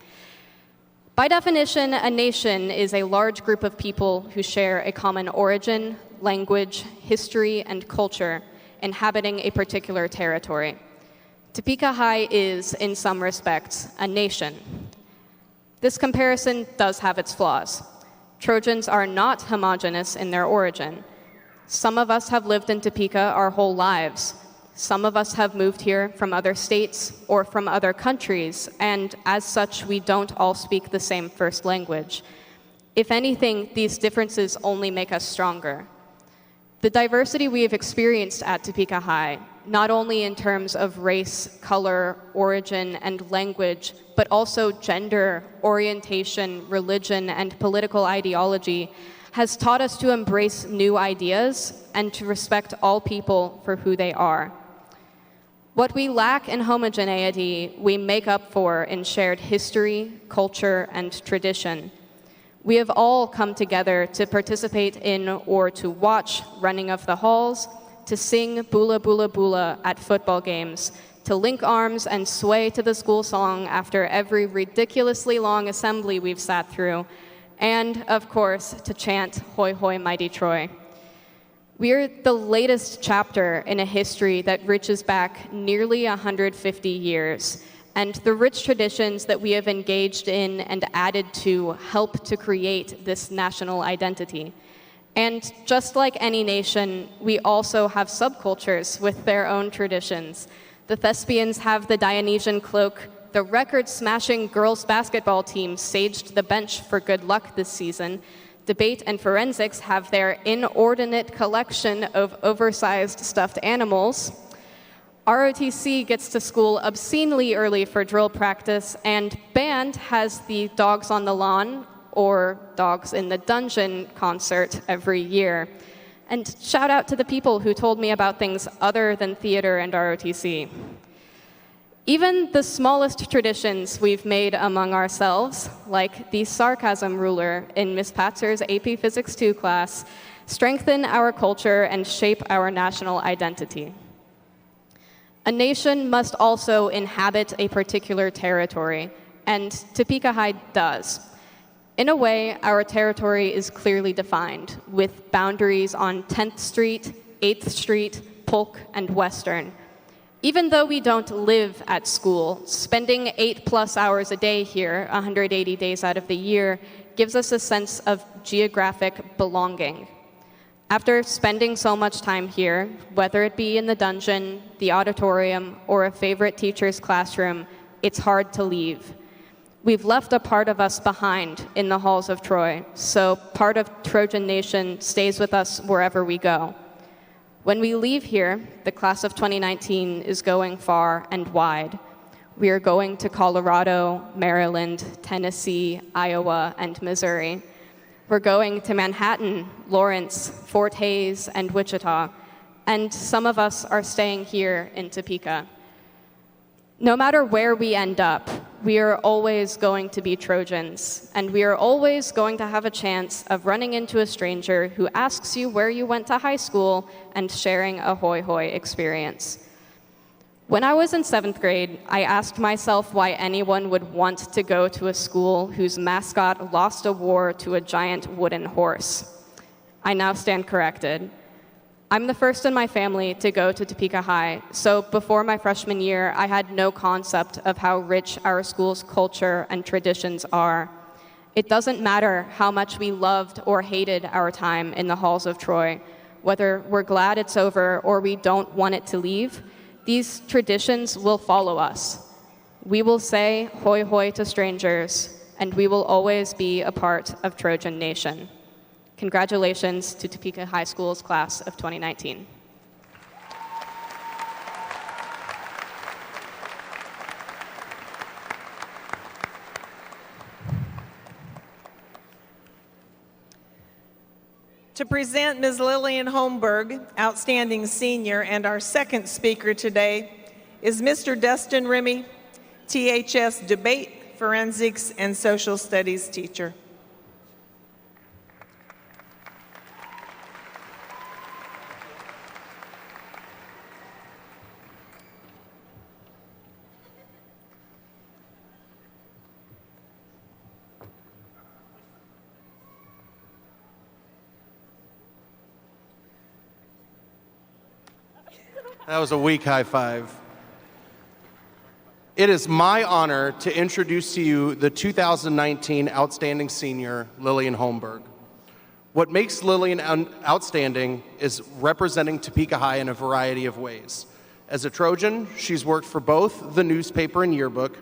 By definition, a nation is a large group of people who share a common origin, language, history, and culture, inhabiting a particular territory. Topeka High is, in some respects, a nation. This comparison does have its flaws. Trojans are not homogeneous in their origin. Some of us have lived in Topeka our whole lives. Some of us have moved here from other states or from other countries, and as such, we don't all speak the same first language. If anything, these differences only make us stronger. The diversity we have experienced at Topeka High, not only in terms of race, color, origin, and language, but also gender, orientation, religion, and political ideology, has taught us to embrace new ideas and to respect all people for who they are. What we lack in homogeneity, we make up for in shared history, culture, and tradition. We have all come together to participate in or to watch Running of the Halls, to sing Bula Bula Bula at football games, to link arms and sway to the school song after every ridiculously long assembly we've sat through, and, of course, to chant Hoi Hoi Mighty Troy. We're the latest chapter in a history that reaches back nearly 150 years, and the rich traditions that we have engaged in and added to help to create this national identity. And just like any nation, we also have subcultures with their own traditions. The Thespians have the Dionysian cloak. The record-smashing girls' basketball team saged the bench for good luck this season. Debate and forensics have their inordinate collection of oversized stuffed animals. ROTC gets to school obscenely early for drill practice, and band has the Dogs on the Lawn or Dogs in the Dungeon concert every year. And shout out to the people who told me about things other than theater and ROTC. Even the smallest traditions we've made among ourselves, like the sarcasm ruler in Miss Patzer's AP Physics 2 class, strengthen our culture and shape our national identity. A nation must also inhabit a particular territory, and Topeka High does. In a way, our territory is clearly defined, with boundaries on 10th Street, 8th Street, Polk, and Western. Even though we don't live at school, spending 8+ hours a day here, 180 days out of the year, gives us a sense of geographic belonging. After spending so much time here, whether it be in the dungeon, the auditorium, or a favorite teacher's classroom, it's hard to leave. We've left a part of us behind in the halls of Troy, so part of Trojan Nation stays with us wherever we go. When we leave here, the class of 2019 is going far and wide. We are going to Colorado, Maryland, Tennessee, Iowa, and Missouri. We're going to Manhattan, Lawrence, Fort Hays, and Wichita, and some of us are staying here in Topeka. No matter where we end up, we are always going to be Trojans, and we are always going to have a chance of running into a stranger who asks you where you went to high school and sharing a hoi hoi experience. When I was in 7th grade, I asked myself why anyone would want to go to a school whose mascot lost a war to a giant wooden horse. I now stand corrected. I'm the first in my family to go to Topeka High, so before my freshman year, I had no concept of how rich our school's culture and traditions are. It doesn't matter how much we loved or hated our time in the halls of Troy, whether we're glad it's over or we don't want it to leave, these traditions will follow us. We will say hoi hoi to strangers, and we will always be a part of Trojan Nation. Congratulations to Topeka High School's class of 2019. To present Ms. Lillian Holmberg, Outstanding Senior, and our second speaker today is Mr. Dustin Remy, THS Debate, Forensics, and Social Studies teacher. That was a weak high five. It is my honor to introduce to you the 2019 Outstanding Senior, Lillian Holmberg. What makes Lillian outstanding is representing Topeka High in a variety of ways. As a Trojan, she's worked for both the newspaper and yearbook,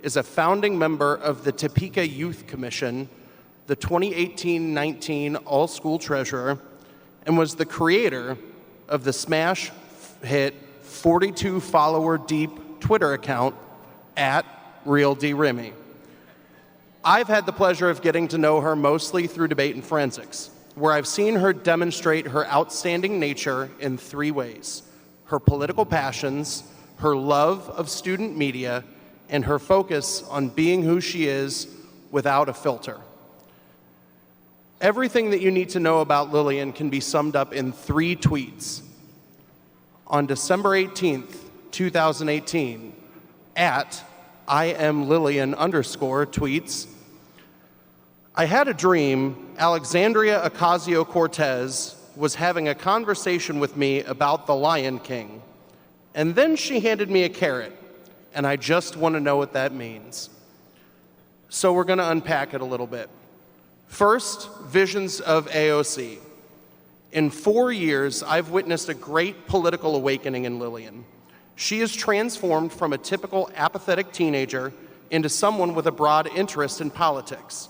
is a founding member of the Topeka Youth Commission, the 2018-19 All-School Treasurer, and was the creator of the smash hit 42-follower deep Twitter account at RealDRemy. I've had the pleasure of getting to know her mostly through debate and forensics, where I've seen her demonstrate her outstanding nature in 3 ways: her political passions, her love of student media, and her focus on being who she is without a filter. Everything that you need to know about Lillian can be summed up in 3 tweets. On December 18th, 2018, at IamLillian_ tweets, "I had a dream Alexandria Ocasio-Cortez was having a conversation with me about the Lion King, and then she handed me a carrot and I just want to know what that means. So we're going to unpack it a little bit. First, visions of AOC. In 4 years, I've witnessed a great political awakening in Lillian. She is transformed from a typical apathetic teenager into someone with a broad interest in politics.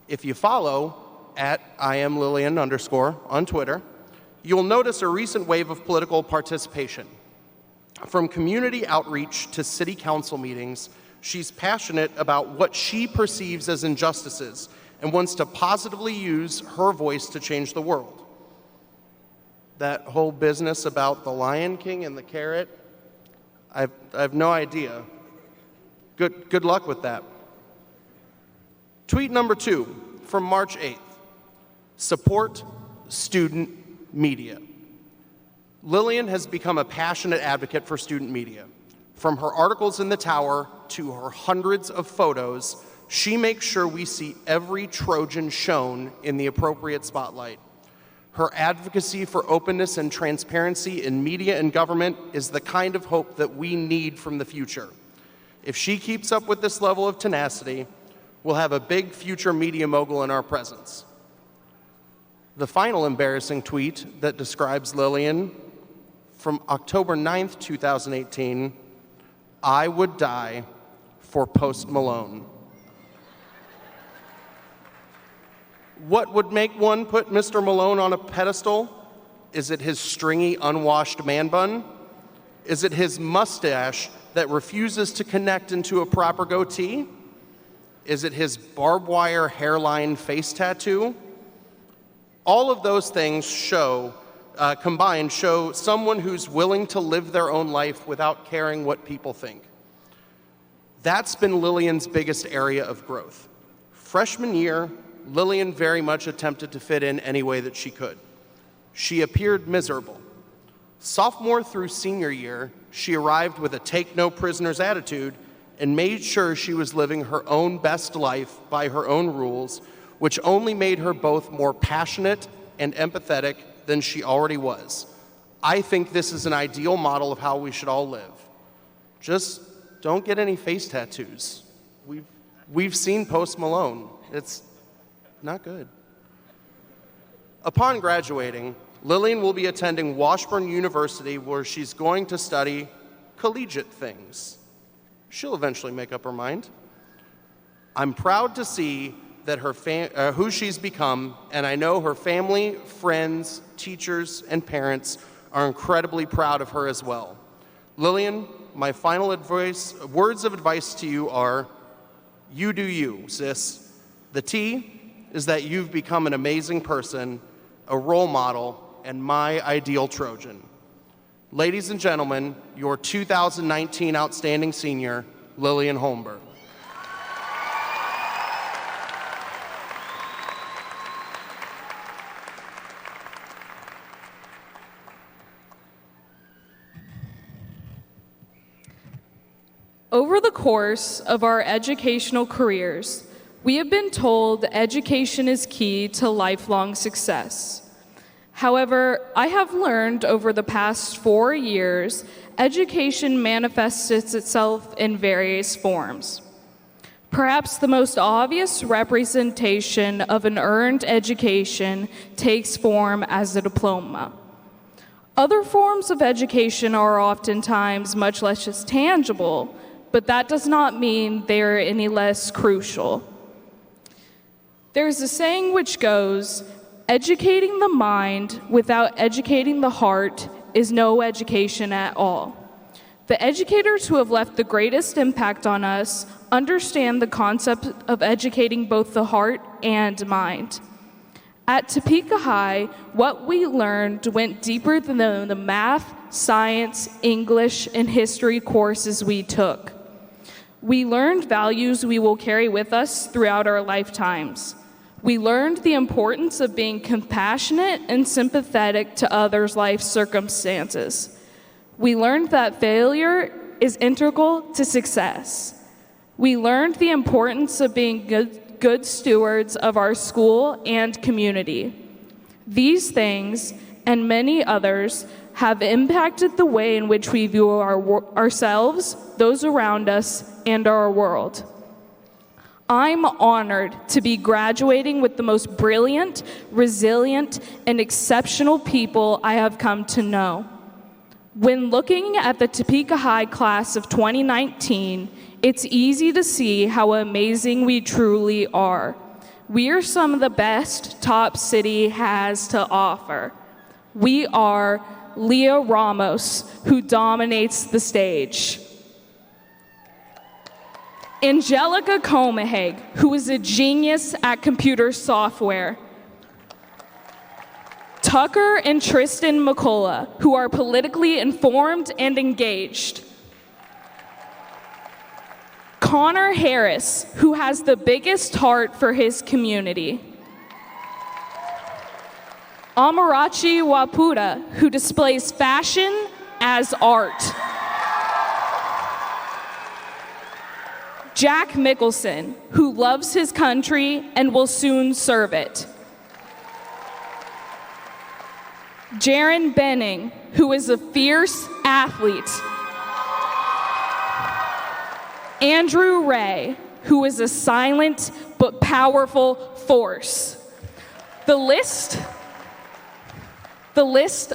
If you follow at @IamLillian_ on Twitter, you'll notice a recent wave of political participation. From community outreach to city council meetings, she's passionate about what she perceives as injustices and wants to positively use her voice to change the world. That whole business about the Lion King and the carrot, I have no idea. Good luck with that. Tweet number 2 from March 8th. Support student media. Lillian has become a passionate advocate for student media. From her articles in the Tower to her hundreds of photos, she makes sure we see every Trojan shown in the appropriate spotlight. Her advocacy for openness and transparency in media and government is the kind of hope that we need from the future. If she keeps up with this level of tenacity, we'll have a big future media mogul in our presence. The final embarrassing tweet that describes Lillian from October 9th, 2018, I would die for Post Malone. What would make one put Mr. Malone on a pedestal? Is it his stringy, unwashed man bun? Is it his mustache that refuses to connect into a proper goatee? Is it his barbed wire hairline face tattoo? All of those things combined show someone who's willing to live their own life without caring what people think. That's been Lillian's biggest area of growth. Freshman year, Lillian very much attempted to fit in any way that she could. She appeared miserable. Sophomore through senior year, she arrived with a take-no-prisoners attitude and made sure she was living her own best life by her own rules, which only made her both more passionate and empathetic than she already was. I think this is an ideal model of how we should all live. Just don't get any face tattoos. We've seen Post Malone. It's not good. Upon graduating, Lillian will be attending Washburn University, where she's going to study collegiate things. She'll eventually make up her mind. I'm proud to see that who she's become, and I know her family, friends, teachers, and parents are incredibly proud of her as well. Lillian, my final words of advice to you are, you do you, sis. The T is that you've become an amazing person, a role model, and my ideal Trojan. Ladies and gentlemen, your 2019 Outstanding Senior, Lillian Holmberg. Over the course of our educational careers, we have been told education is key to lifelong success. However, I have learned over the past 4 years, education manifests itself in various forms. Perhaps the most obvious representation of an earned education takes form as a diploma. Other forms of education are oftentimes much less tangible, but that does not mean they are any less crucial. There's a saying which goes, educating the mind without educating the heart is no education at all. The educators who have left the greatest impact on us understand the concept of educating both the heart and mind. At Topeka High, what we learned went deeper than the math, science, English, and history courses we took. We learned values we will carry with us throughout our lifetimes. We learned the importance of being compassionate and sympathetic to others' life circumstances. We learned that failure is integral to success. We learned the importance of being good stewards of our school and community. These things, and many others, have impacted the way in which we view ourselves, those around us, and our world. I'm honored to be graduating with the most brilliant, resilient, and exceptional people I have come to know. When looking at the Topeka High class of 2019, it's easy to see how amazing we truly are. We are some of the best Top City has to offer. We are Leah Ramos, who dominates the stage. Angelica Comaheg, who is a genius at computer software. Tucker and Tristan McCullough, who are politically informed and engaged. Connor Harris, who has the biggest heart for his community. Amarachi Wapuda, who displays fashion as art. Jack Mickelson, who loves his country and will soon serve it. Jaron Benning, who is a fierce athlete. Andrew Ray, who is a silent but powerful force. The list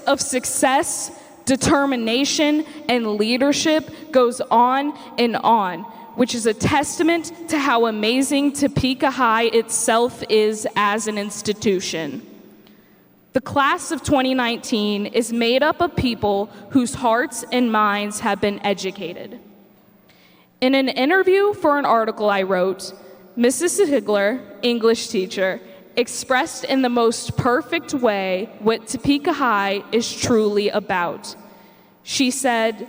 of success, determination, and leadership goes on and on, which is a testament to how amazing Topeka High itself is as an institution. The class of 2019 is made up of people whose hearts and minds have been educated. In an interview for an article I wrote, Mrs. Higler, English teacher, expressed in the most perfect way what Topeka High is truly about. She said,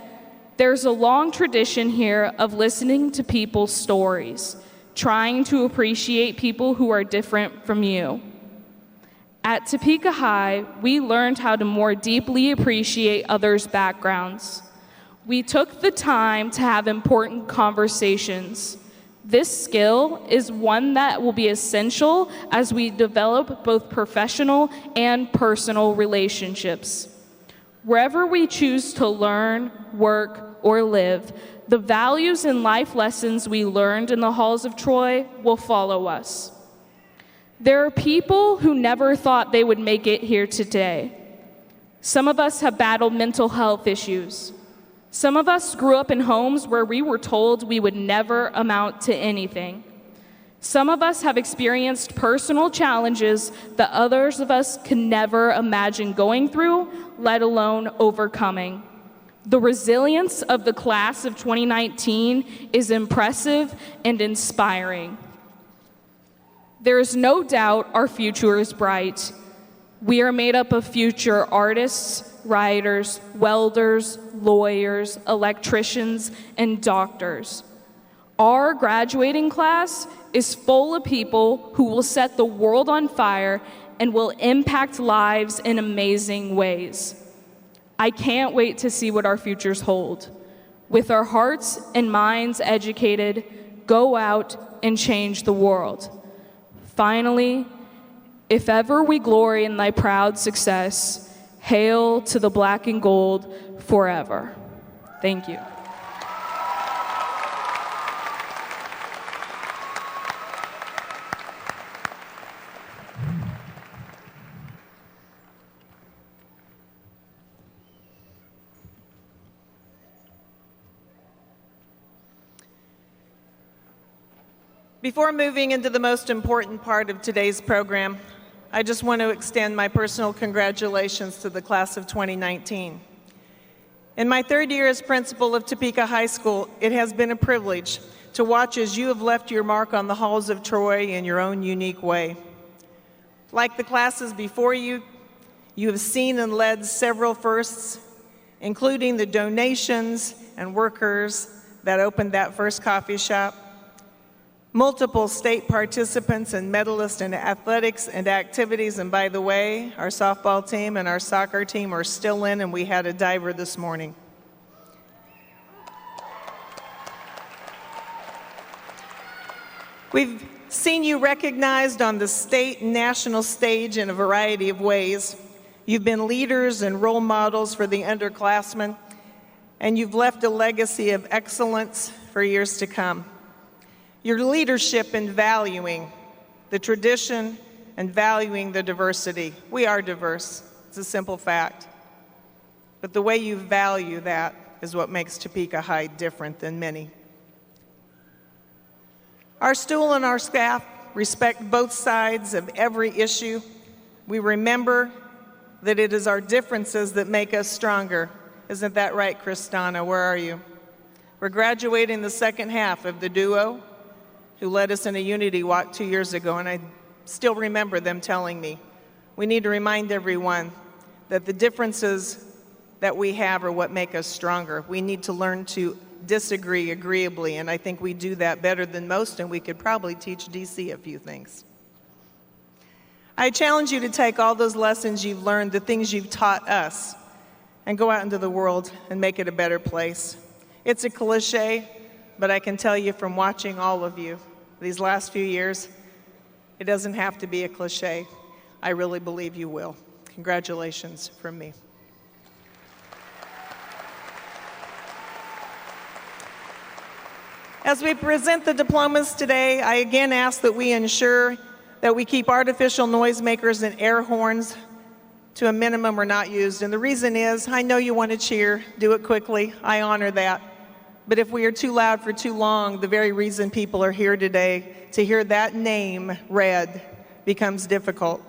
"There's a long tradition here of listening to people's stories, trying to appreciate people who are different from you. At Topeka High, we learned how to more deeply appreciate others' backgrounds. We took the time to have important conversations. This skill is one that will be essential as we develop both professional and personal relationships. Wherever we choose to learn, work, or live, the values and life lessons we learned in the halls of Troy will follow us. There are people who never thought they would make it here today. Some of us have battled mental health issues. Some of us grew up in homes where we were told we would never amount to anything. Some of us have experienced personal challenges that others of us can never imagine going through, let alone overcoming. The resilience of the class of 2019 is impressive and inspiring. There is no doubt our future is bright. We are made up of future artists, writers, welders, lawyers, electricians, and doctors. Our graduating class is full of people who will set the world on fire and will impact lives in amazing ways. I can't wait to see what our futures hold. With our hearts and minds educated, go out and change the world. Finally, if ever we glory in thy proud success, hail to the black and gold forever. Thank you. Before moving into the most important part of today's program, I just want to extend my personal congratulations to the class of 2019. In my third year as principal of Topeka High School, it has been a privilege to watch as you have left your mark on the halls of Troy in your own unique way. Like the classes before you, you have seen and led several firsts, including the donations and workers that opened that first coffee shop, multiple state participants and medalists in athletics and activities, and by the way, our softball team and our soccer team are still in, and we had a diver this morning. We've seen you recognized on the state and national stage in a variety of ways. You've been leaders and role models for the underclassmen, and you've left a legacy of excellence for years to come. Your leadership in valuing the tradition and valuing the diversity. We are diverse. It's a simple fact. But the way you value that is what makes Topeka High different than many. Our school and our staff respect both sides of every issue. We remember that it is our differences that make us stronger. Isn't that right, Kristana? Where are you? We're graduating the second half of the duo who led us in a unity walk 2 years ago, and I still remember them telling me, we need to remind everyone that the differences that we have are what make us stronger. We need to learn to disagree agreeably, and I think we do that better than most, and we could probably teach DC a few things. I challenge you to take all those lessons you've learned, the things you've taught us, and go out into the world and make it a better place. It's a cliche, but I can tell you from watching all of you these last few years, it doesn't have to be a cliche. I really believe you will. Congratulations from me. As we present the diplomas today, I again ask that we ensure that we keep artificial noisemakers and air horns to a minimum or not used. And the reason is, I know you want to cheer, do it quickly, I honor that. But if we are too loud for too long, the very reason people are here today, to hear that name read, becomes difficult.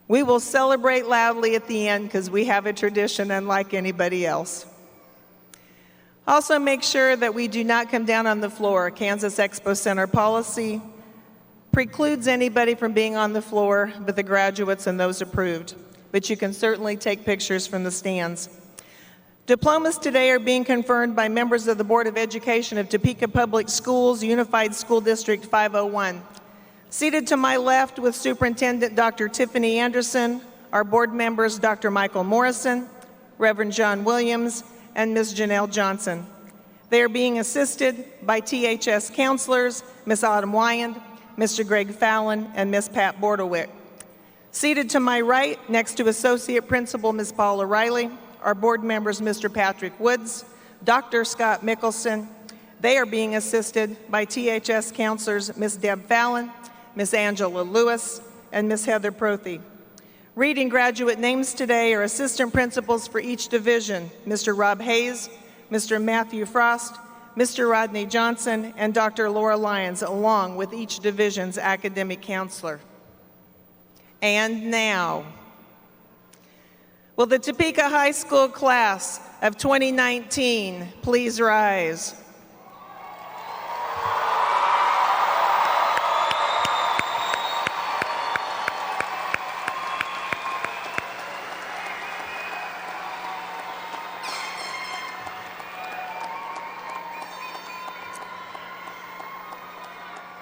We will celebrate loudly at the end because we have a tradition unlike anybody else. Also, make sure that we do not come down on the floor. Kansas Expo Center policy precludes anybody from being on the floor but the graduates and those approved. But you can certainly take pictures from the stands. Diplomas today are being conferred by members of the Board of Education of Topeka Public Schools, Unified School District 501. Seated to my left with Superintendent Dr. Tiffany Anderson are board members Dr. Michael Morrison, Reverend John Williams, and Ms. Janelle Johnson. They are being assisted by THS counselors, Ms. Autumn Wyand, Mr. Greg Fallon, and Ms. Pat Bordewick. Seated to my right, next to Associate Principal Ms. Paula Riley, are board members Mr. Patrick Woods, Dr. Scott Mickelson. They are being assisted by THS counselors Ms. Deb Fallon, Ms. Angela Lewis, and Ms. Heather Prothy. Reading graduate names today are assistant principals for each division, Mr. Rob Hayes, Mr. Matthew Frost, Mr. Rodney Johnson, and Dr. Laura Lyons, along with each division's academic counselor. And now, will the Topeka High School class of 2019 please rise?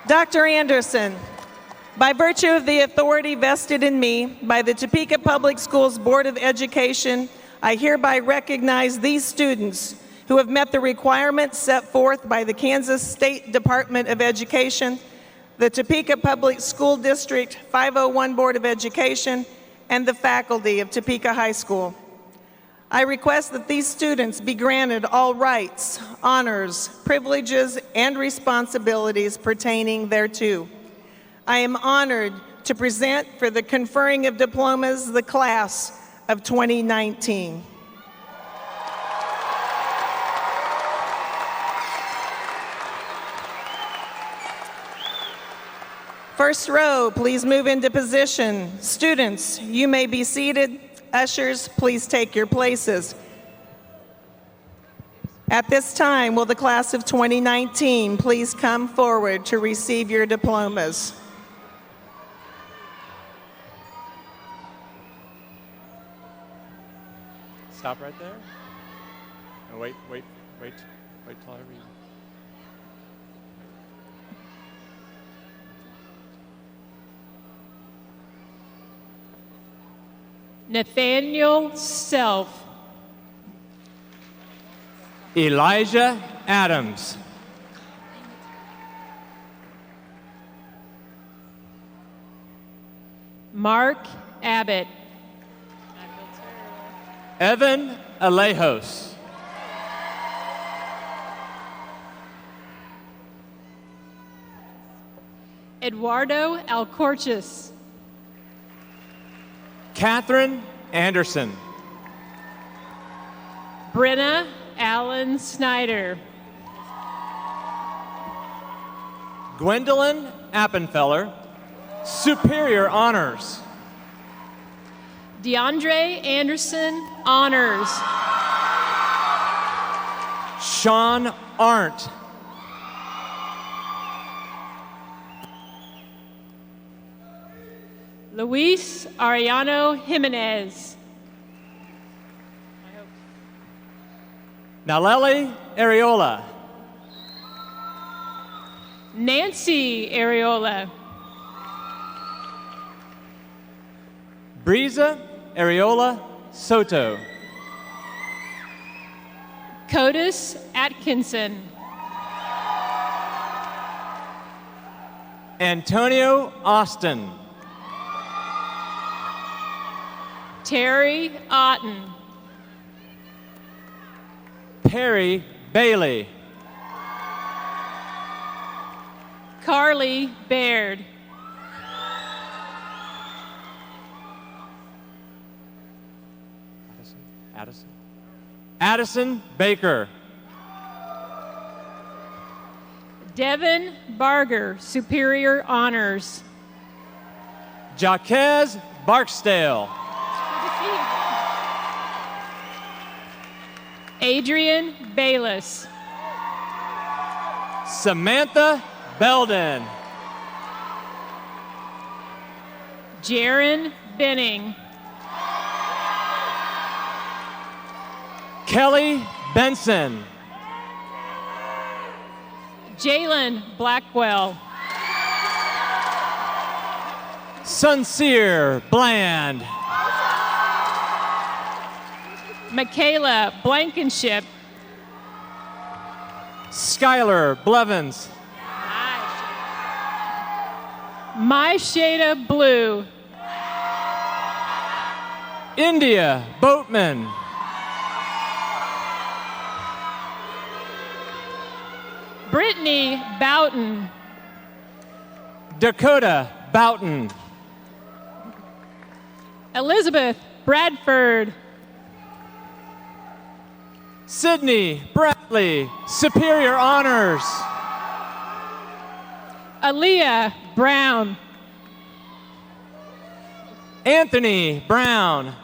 Dr. Anderson, by virtue of the authority vested in me by the Topeka Public Schools Board of Education, I hereby recognize these students who have met the requirements set forth by the Kansas State Department of Education, the Topeka Public School District 501 Board of Education, and the faculty of Topeka High School. I request that these students be granted all rights, honors, privileges, and responsibilities pertaining thereto. I am honored to present for the conferring of diplomas the class of 2019. First row, please move into position. Students, you may be seated. Ushers, please take your places. At this time, will the class of 2019 please come forward to receive your diplomas? Stop right there. And wait till I read. Nathaniel Self. Elijah Adams. Mark Abbott. Evan Alejos. Eduardo Alcorchis. Catherine Anderson. Brenna Allen Snyder. Gwendolyn Appenfeller, Superior Honors. DeAndre Anderson, Honors. Sean Arndt. Luis Ariano Jimenez. Naleli Areola. Nancy Areola. Breeza Areola Soto. Codis Atkinson. Antonio Austin. Terry Otten. Perry Bailey. Carly Baird. Addison Baker. Devin Barger, Superior Honors. Jaquez Barksdale. Adrian Bayless. Samantha Belden. Jaron Benning. Kelly Benson. Jalen Blackwell. Sincere Bland. Michaela Blankenship. Skylar Blevins. My Shade of Blue. India Boatman. Brittany Boughton. Dakota Boughton. Elizabeth Bradford. Sydney Bradley, Superior Honors. Aaliyah Brown. Anthony Brown.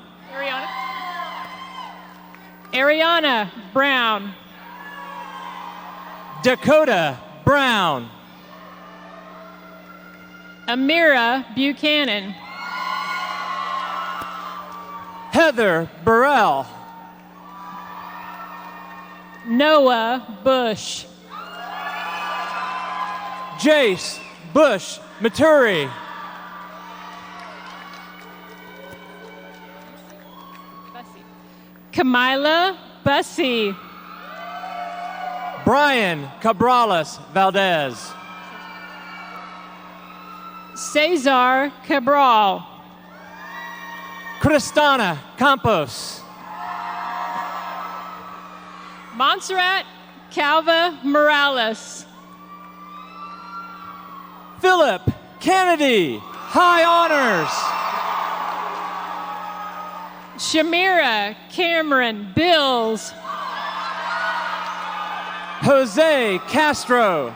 Ariana Brown. Dakota Brown. Amira Buchanan. Heather Burrell. Noah Bush. Jace Bush Maturi. Kamila Bussey. Brian Cabrales Valdez. Cesar Cabral. Cristana Campos. Montserrat Calva Morales. Philip Kennedy, High Honors. Shamira Cameron Bills. Jose Castro.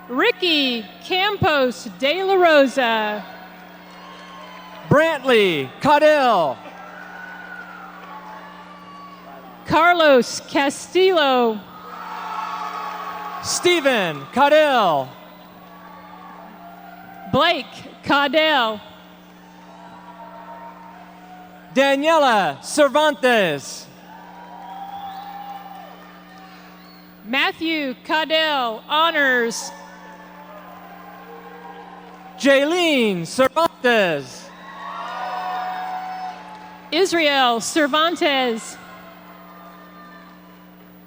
Ricky Campos De La Rosa. Brantley Caudell. Carlos Castillo. Stephen Caudell. Blake Caudell. Daniela Cervantes. Matthew Caudell, Honors. Jaylene Cervantes. Israel Cervantes.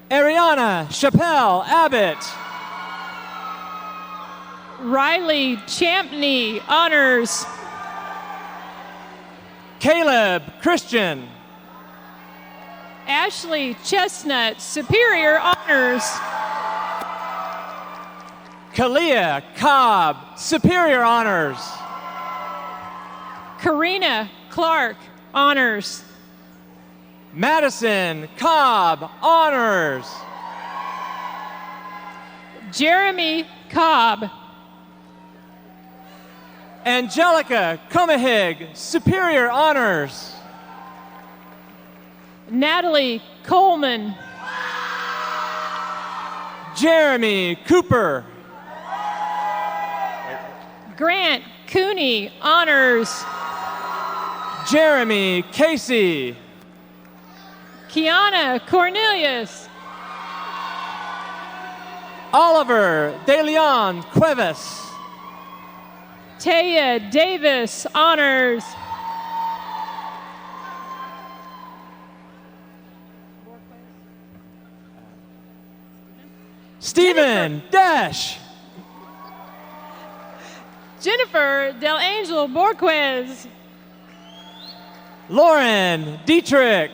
Ariana Chappelle Abbott. Riley Champney, Honors. Caleb Christian. Ashley Chestnut, Superior Honors. Kalia Cobb, Superior Honors. Karina Clark, Honors. Madison Cobb, Honors. Jeremy Cobb. Angelica Comahig, Superior Honors. Natalie Coleman. Jeremy Cooper. Grant Cooney, Honors. Jeremy Casey. Kiana Cornelius. Oliver De Leon Cuevas. Taya Davis, Honors. Stephen Dash. Jennifer Del Angel Borquez. Lauren Dietrich.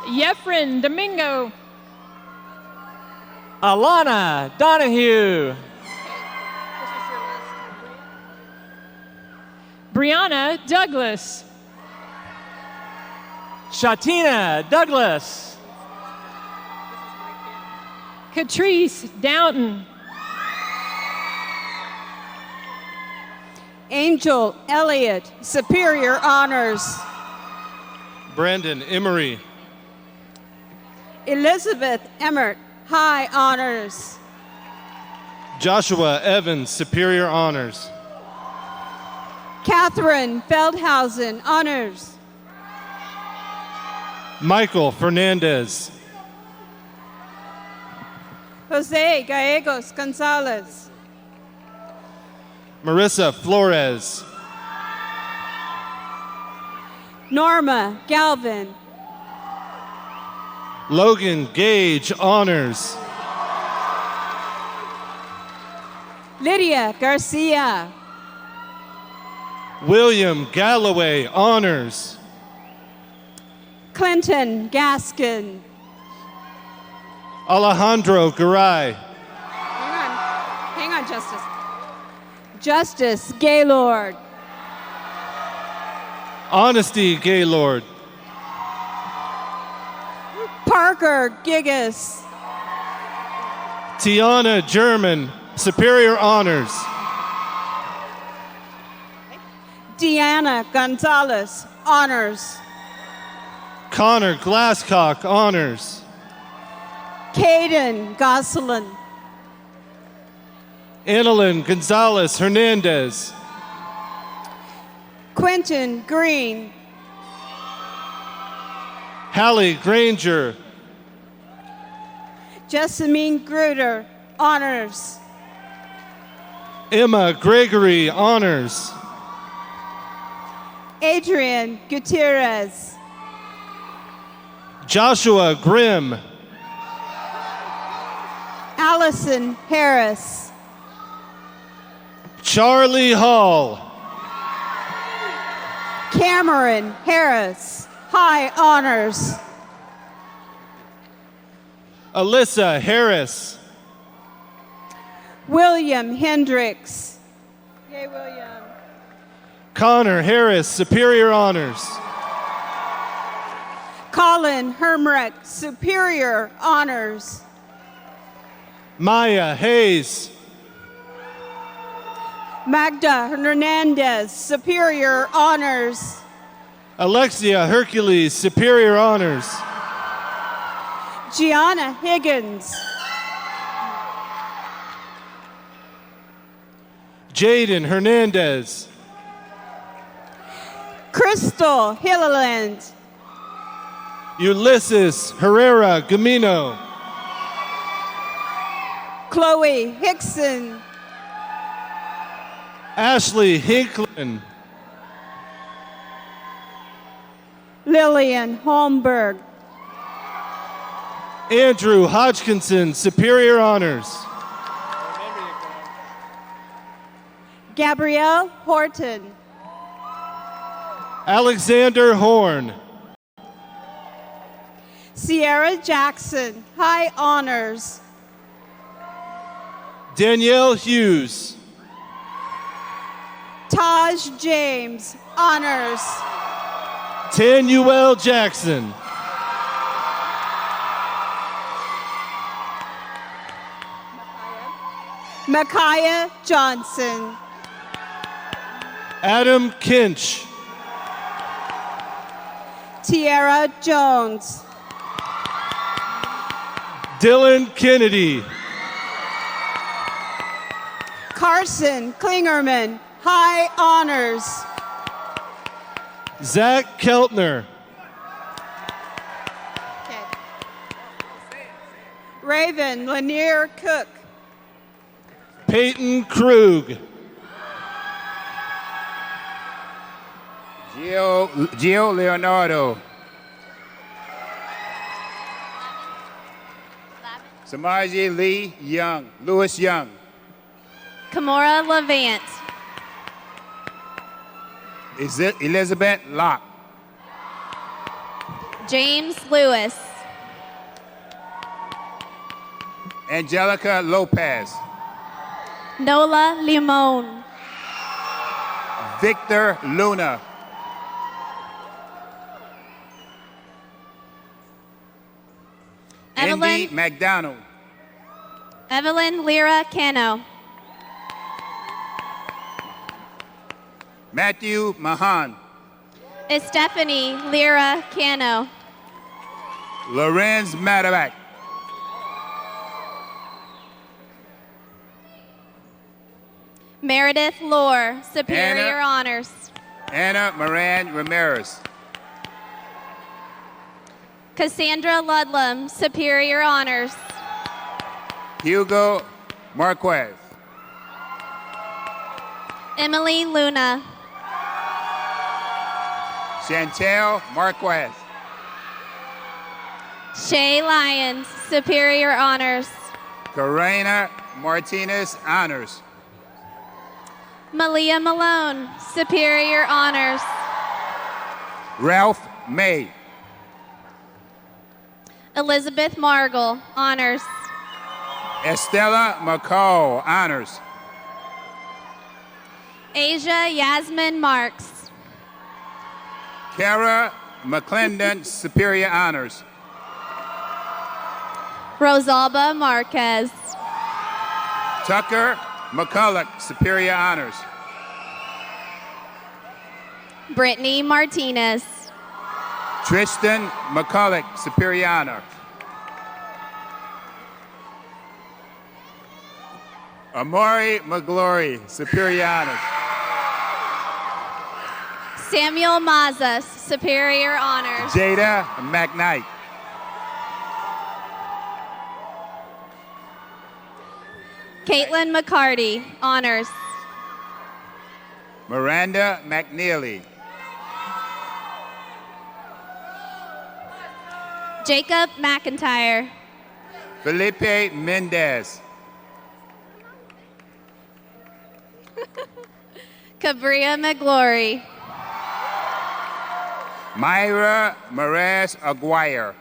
Yefren Domingo. Alana Donahue. Brianna Douglas. Shatina Douglas. Catrice Downton. Angel Elliott, Superior Honors. Brandon Emery. Elizabeth Emmert, High Honors. Joshua Evans, Superior Honors. Catherine Feldhausen, Honors. Michael Fernandez. Jose Gallegos Gonzalez. Marissa Flores. Norma Galvin. Logan Gage, Honors. Lydia Garcia. William Galloway, Honors. Clinton Gaskin. Alejandro Garay. Hang on, Justice. Justice Gaylord. Honesty Gaylord. Parker Gigas. Tiana German, Superior Honors. Deanna Gonzalez, Honors. Connor Glasscock, Honors. Caden Gosselin. Annalyn Gonzalez Hernandez. Quentin Green. Hallie Granger. Jessamine Gruder, Honors. Emma Gregory, Honors. Adrian Gutierrez. Joshua Grimm. Allison Harris. Charlie Hall. Cameron Harris, High Honors. Alyssa Harris. William Hendricks. Yay, William. Connor Harris, Superior Honors. Colin Hermrich, Superior Honors. Maya Hayes. Magda Hernandez, Superior Honors. Alexia Hercules, Superior Honors. Gianna Higgins. Jaden Hernandez. Crystal Hilliland. Ulysses Herrera Gamino. Chloe Hickson. Ashley Hinklin. Lillian Holmberg. Andrew Hodgkinson, Superior Honors. Gabrielle Horton. Alexander Horn. Sierra Jackson, high honors. Danielle Hughes. Taj James, honors. Tanuel Jackson. Micaiah Johnson. Adam Kinch. Tierra Jones. Dylan Kennedy. Carson Klingerman, high honors. Zach Keltner. Raven Lanier Cook. Peyton Krug. Gio Leonardo. Samaji Lee Young. Lewis Young. Kamora Levant. Is it Elizabeth Locke? James Lewis. Angelica Lopez. Nola Limon. Victor Luna. Andy McDonald. Evelyn Lyra Cano. Matthew Mahan. Stephanie Lyra Cano. Lorenz Mataback. Meredith Lore, Superior Honors. Anna Moran Ramirez. Cassandra Ludlam, Superior Honors. Hugo Marquez. Emily Luna. Chantel Marquez. Shay Lyons, Superior Honors. Karina Martinez Honors. Malia Malone, Superior Honors. Ralph May. Elizabeth Margle, Honors. Estella McCall Honors. Asia Yasmin Marks. Kara McClendon Superior Honors. Rosalba Marquez. Tucker McCulloch Superior Honors. Brittany Martinez. Tristan McCulloch Superior Honor. Amari McGlory Superior Honors. Samuel Mazas, Superior Honors. Jada McKnight. Caitlin McCarty, Honors. Miranda McNeely. Jacob McIntyre. Felipe Mendez. Cabria McGlory. Myra Perez Aguirre.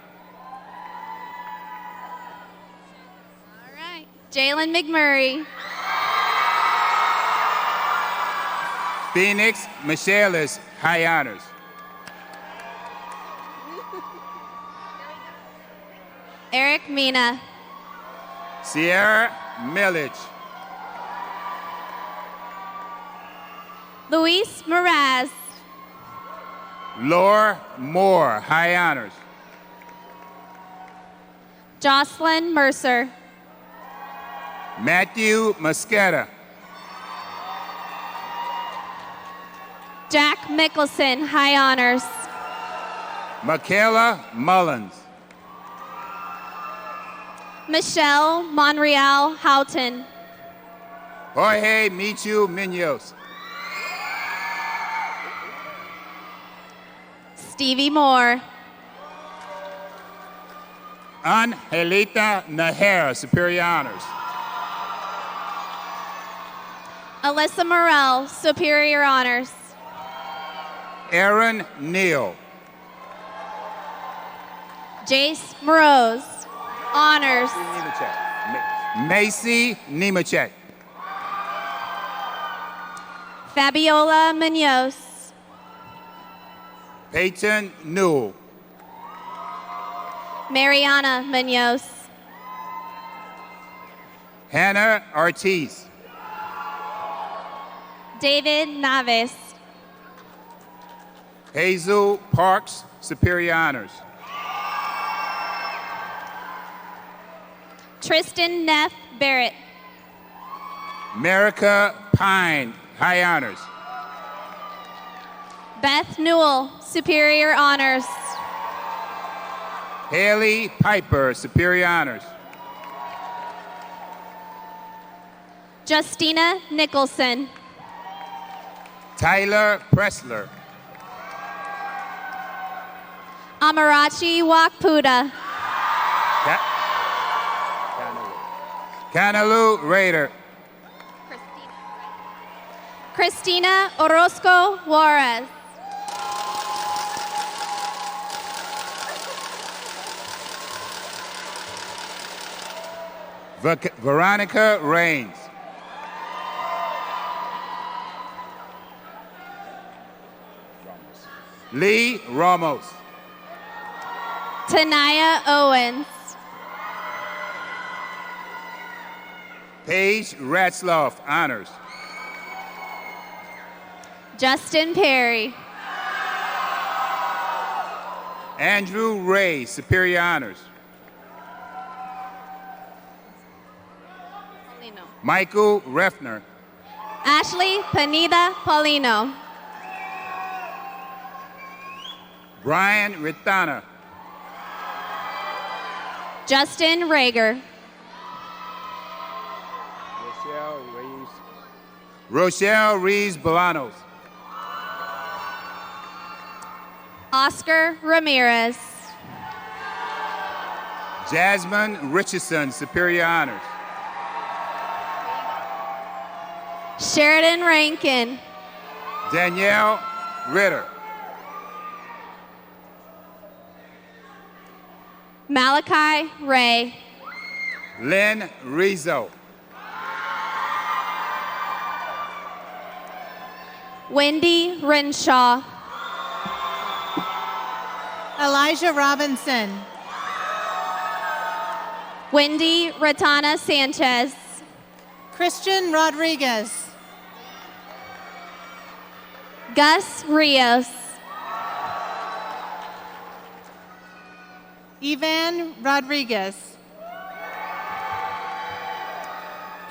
Jalen McMurray. Phoenix Michelis High Honors. Eric Mina. Sierra Millich. Luis Moraz. Laura Moore High Honors. Jocelyn Mercer. Matthew Mosqueda. Jack Mickelson, High Honors. Michaela Mullins. Michelle Monreal Houghton. Jorge Michu Munoz. Stevie Moore. Angelita Najera Superior Honors. Alyssa Morell, Superior Honors. Aaron Neal. Jace Moroz, Honors. Macy Nemechek. Fabiola Munoz. Peyton Newell. Mariana Munoz. Hannah Ortiz. David Naves. Hazel Parks, Superior Honors. Tristan Neff Barrett. Merica Pine, High Honors. Beth Newell, Superior Honors. Haley Piper, Superior Honors. Justina Nicholson. Tyler Pressler. Amarachi Wakpuda. Kanalu Raider. Christina Orozco Juarez. Veronica Rains. Lee Ramos. Tanaya Owens. Paige Ratzloff, Honors. Justin Perry. Andrew Ray, Superior Honors. Michael Refner. Ashley Panida Paulino. Brian Ritana. Justin Rager. Rochelle Rees Bolanos. Oscar Ramirez. Jasmine Richardson, Superior Honors. Sheridan Rankin. Danielle Ritter. Malachi Ray. Lynn Rizzo. Wendy Renshaw. Elijah Robinson. Wendy Ratana Sanchez. Christian Rodriguez. Gus Rios. Ivan Rodriguez.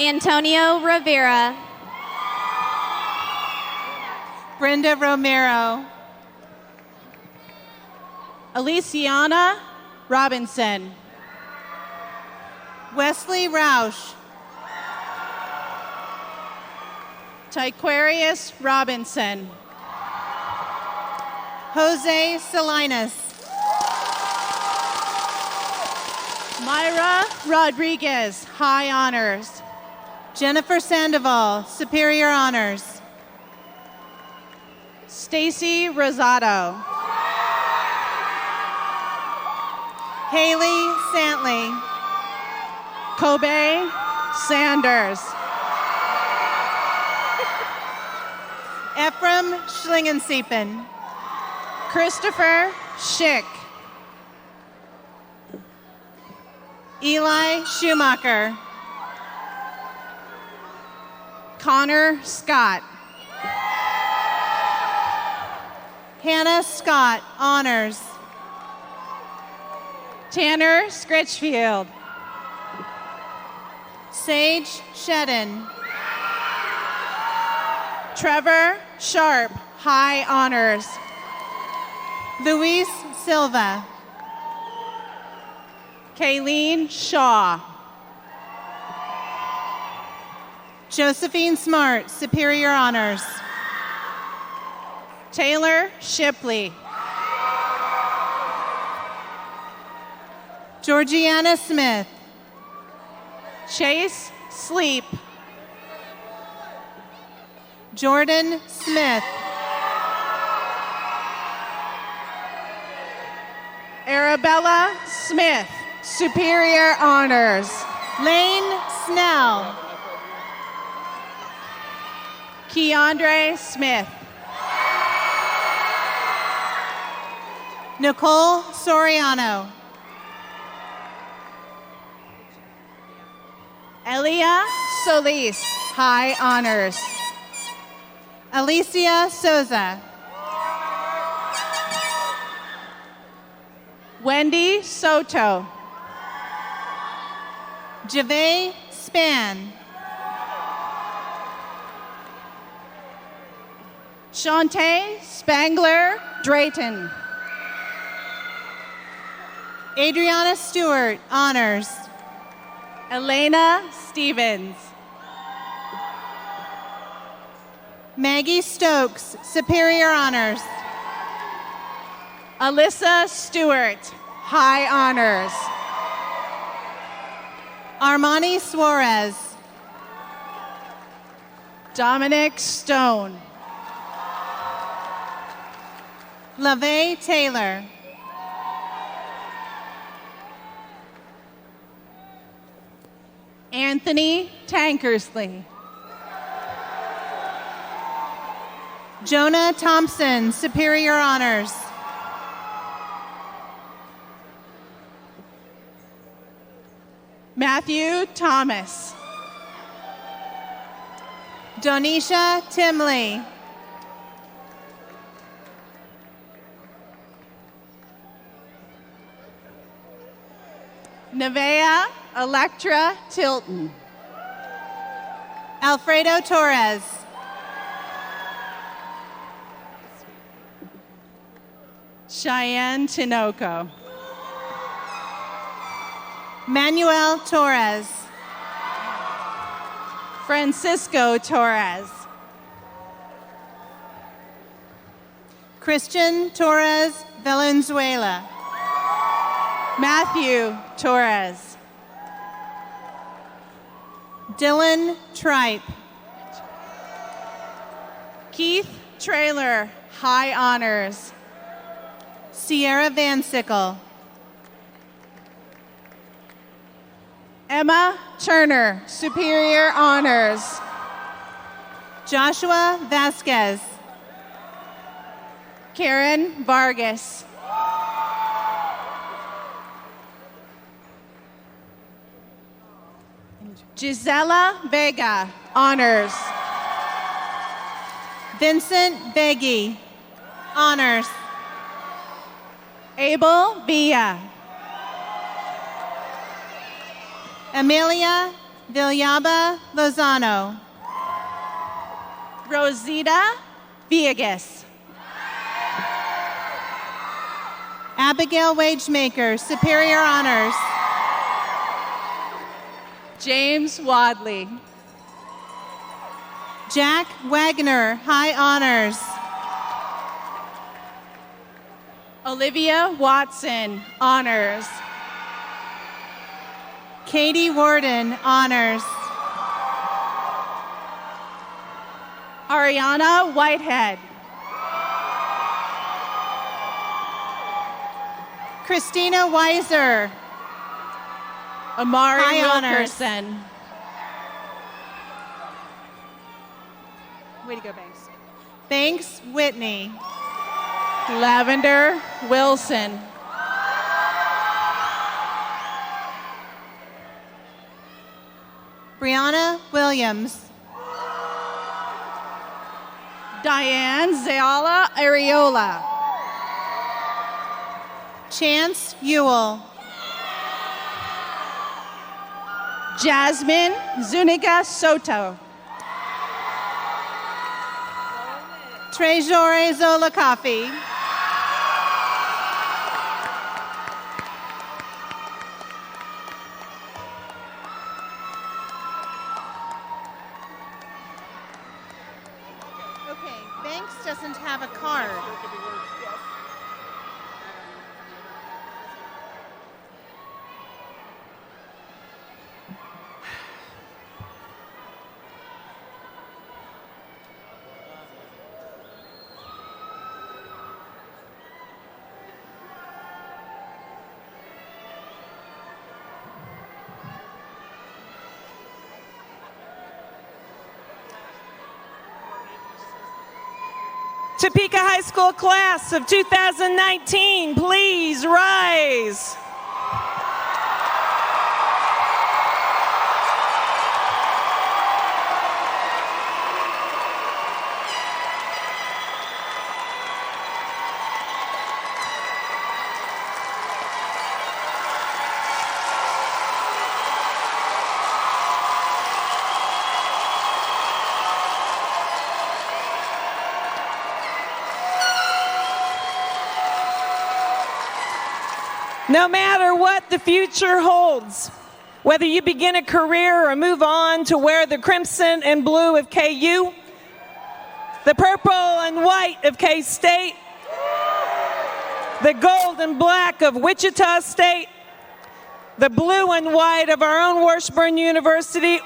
Antonio Rivera. Brenda Romero. Aliciana Robinson. Wesley Roush. Tyquarius Robinson. Jose Salinas. Myra Rodriguez, High Honors. Jennifer Sandoval, Superior Honors. Stacy Rosado. Haley Santley. Kobe Sanders. Ephraim Schlingensiepen. Christopher Schick. Eli Schumacher. Connor Scott. Hannah Scott, Honors. Tanner Scritchfield. Sage Shedden. Trevor Sharp, High Honors. Luis Silva. Kayleen Shaw. Josephine Smart, Superior Honors. Taylor Shipley. Georgiana Smith. Chase Sleep. Jordan Smith. Arabella Smith, Superior Honors. Lane Snell. Keandre Smith. Nicole Soriano. Elia Solis, High Honors. Alicia Souza. Wendy Soto. Jave Span. Shantae Spangler Drayton. Adriana Stewart, honors. Elena Stevens. Maggie Stokes, superior honors. Alyssa Stewart, High Honors. Armani Suarez. Dominic Stone. LaVey Taylor. Anthony Tankersley. Jonah Thompson, superior honors. Matthew Thomas. Donisha Timley. Nevea Electra Tilton. Alfredo Torres. Cheyenne Tinoco. Manuel Torres. Francisco Torres. Christian Torres Valenzuela. Matthew Torres. Dylan Tripe. Keith Trailer, High Honors. Sierra Van Sickle. Emma Turner, Superior Honors. Joshua Vasquez. Karen Vargas. Gisela Vega, Honors. Vincent Beggy, honors. Abel Villa. Amelia Villaba Lozano. Rosita Villegas. Abigail Wagemaker, superior honors. James Wadley. Jack Wagner, high honors. Olivia Watson, Honors. Katie Warden, honors. Ariana Whitehead. Christina Weiser. Amari High honors. Wilkerson. Way to go, Banks. Banks Whitney. Lavender Wilson. Brianna Williams. Diane Zeala Areola. Chance Ewell. Jasmine Zuniga Soto. Trejore Zolakafi. Okay, Banks doesn't have a card. Topeka High School class of 2019, please rise. No matter what the future holds, whether you begin a career or move on to wear the crimson and blue of KU, the purple and white of K-State, the gold and black of Wichita State, the blue and white of our own Washburn University,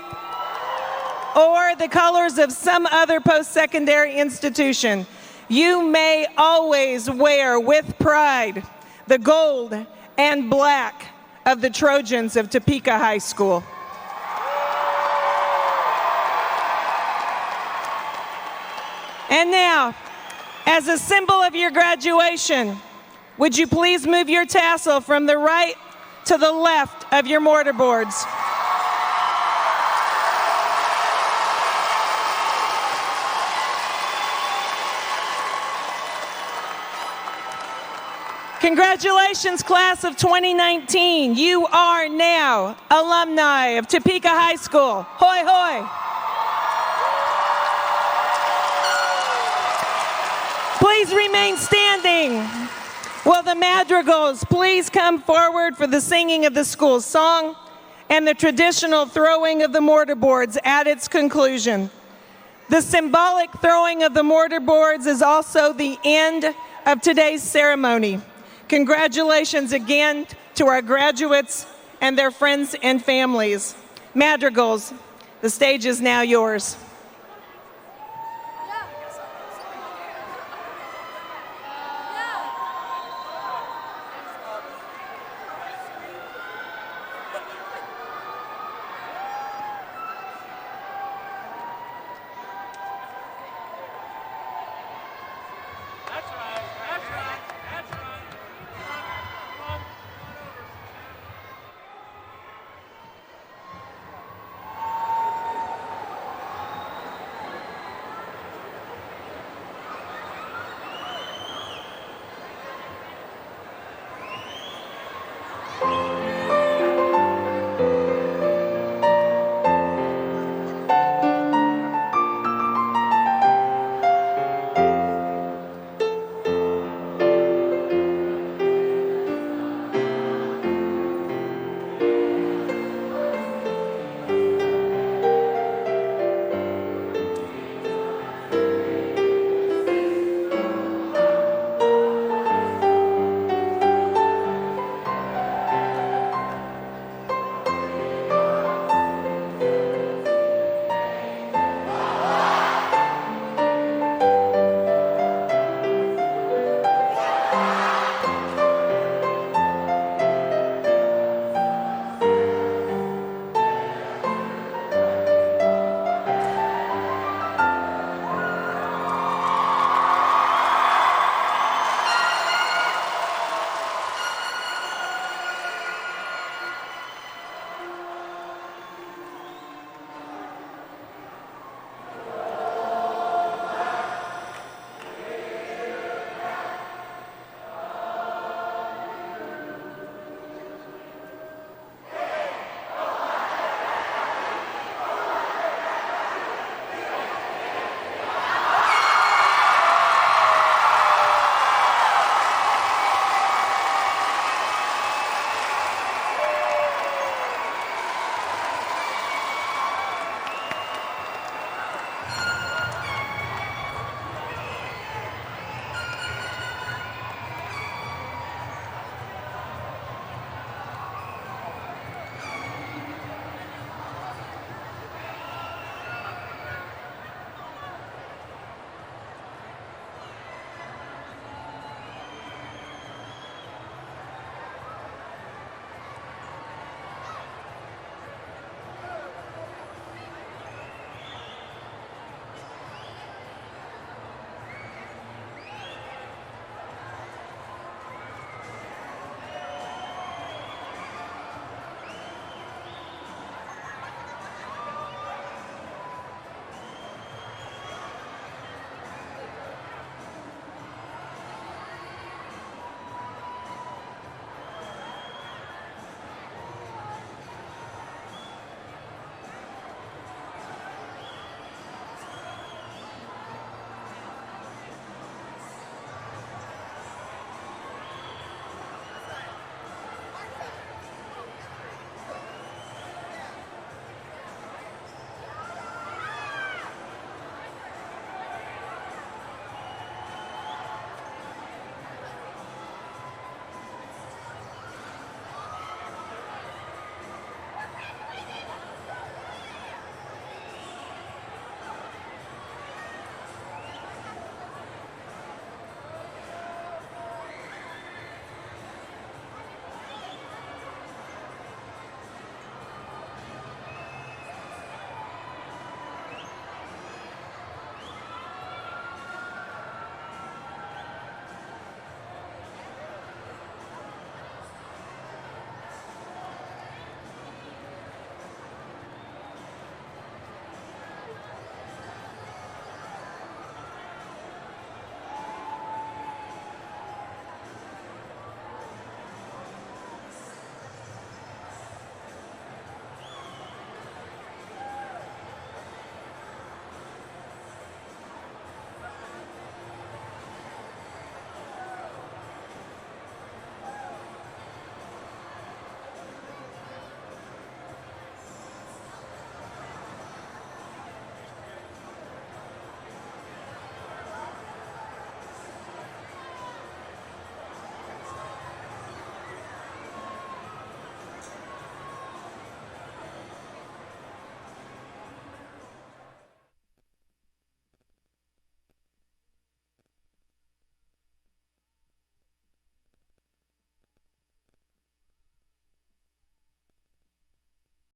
or the colors of some other post-secondary institution, you may always wear with pride the gold and black of the Trojans of Topeka High School. And now, as a symbol of your graduation, would you please move your tassel from the right to the left of your mortarboards? Congratulations, class of 2019. You are now alumni of Topeka High School. Hoy, hoy. Please remain standing. Will the madrigals please come forward for the singing of the school's song and the traditional throwing of the mortarboards at its conclusion. The symbolic throwing of the mortarboards is also the end of today's ceremony. Congratulations again to our graduates and their friends and families. Madrigals, the stage is now yours.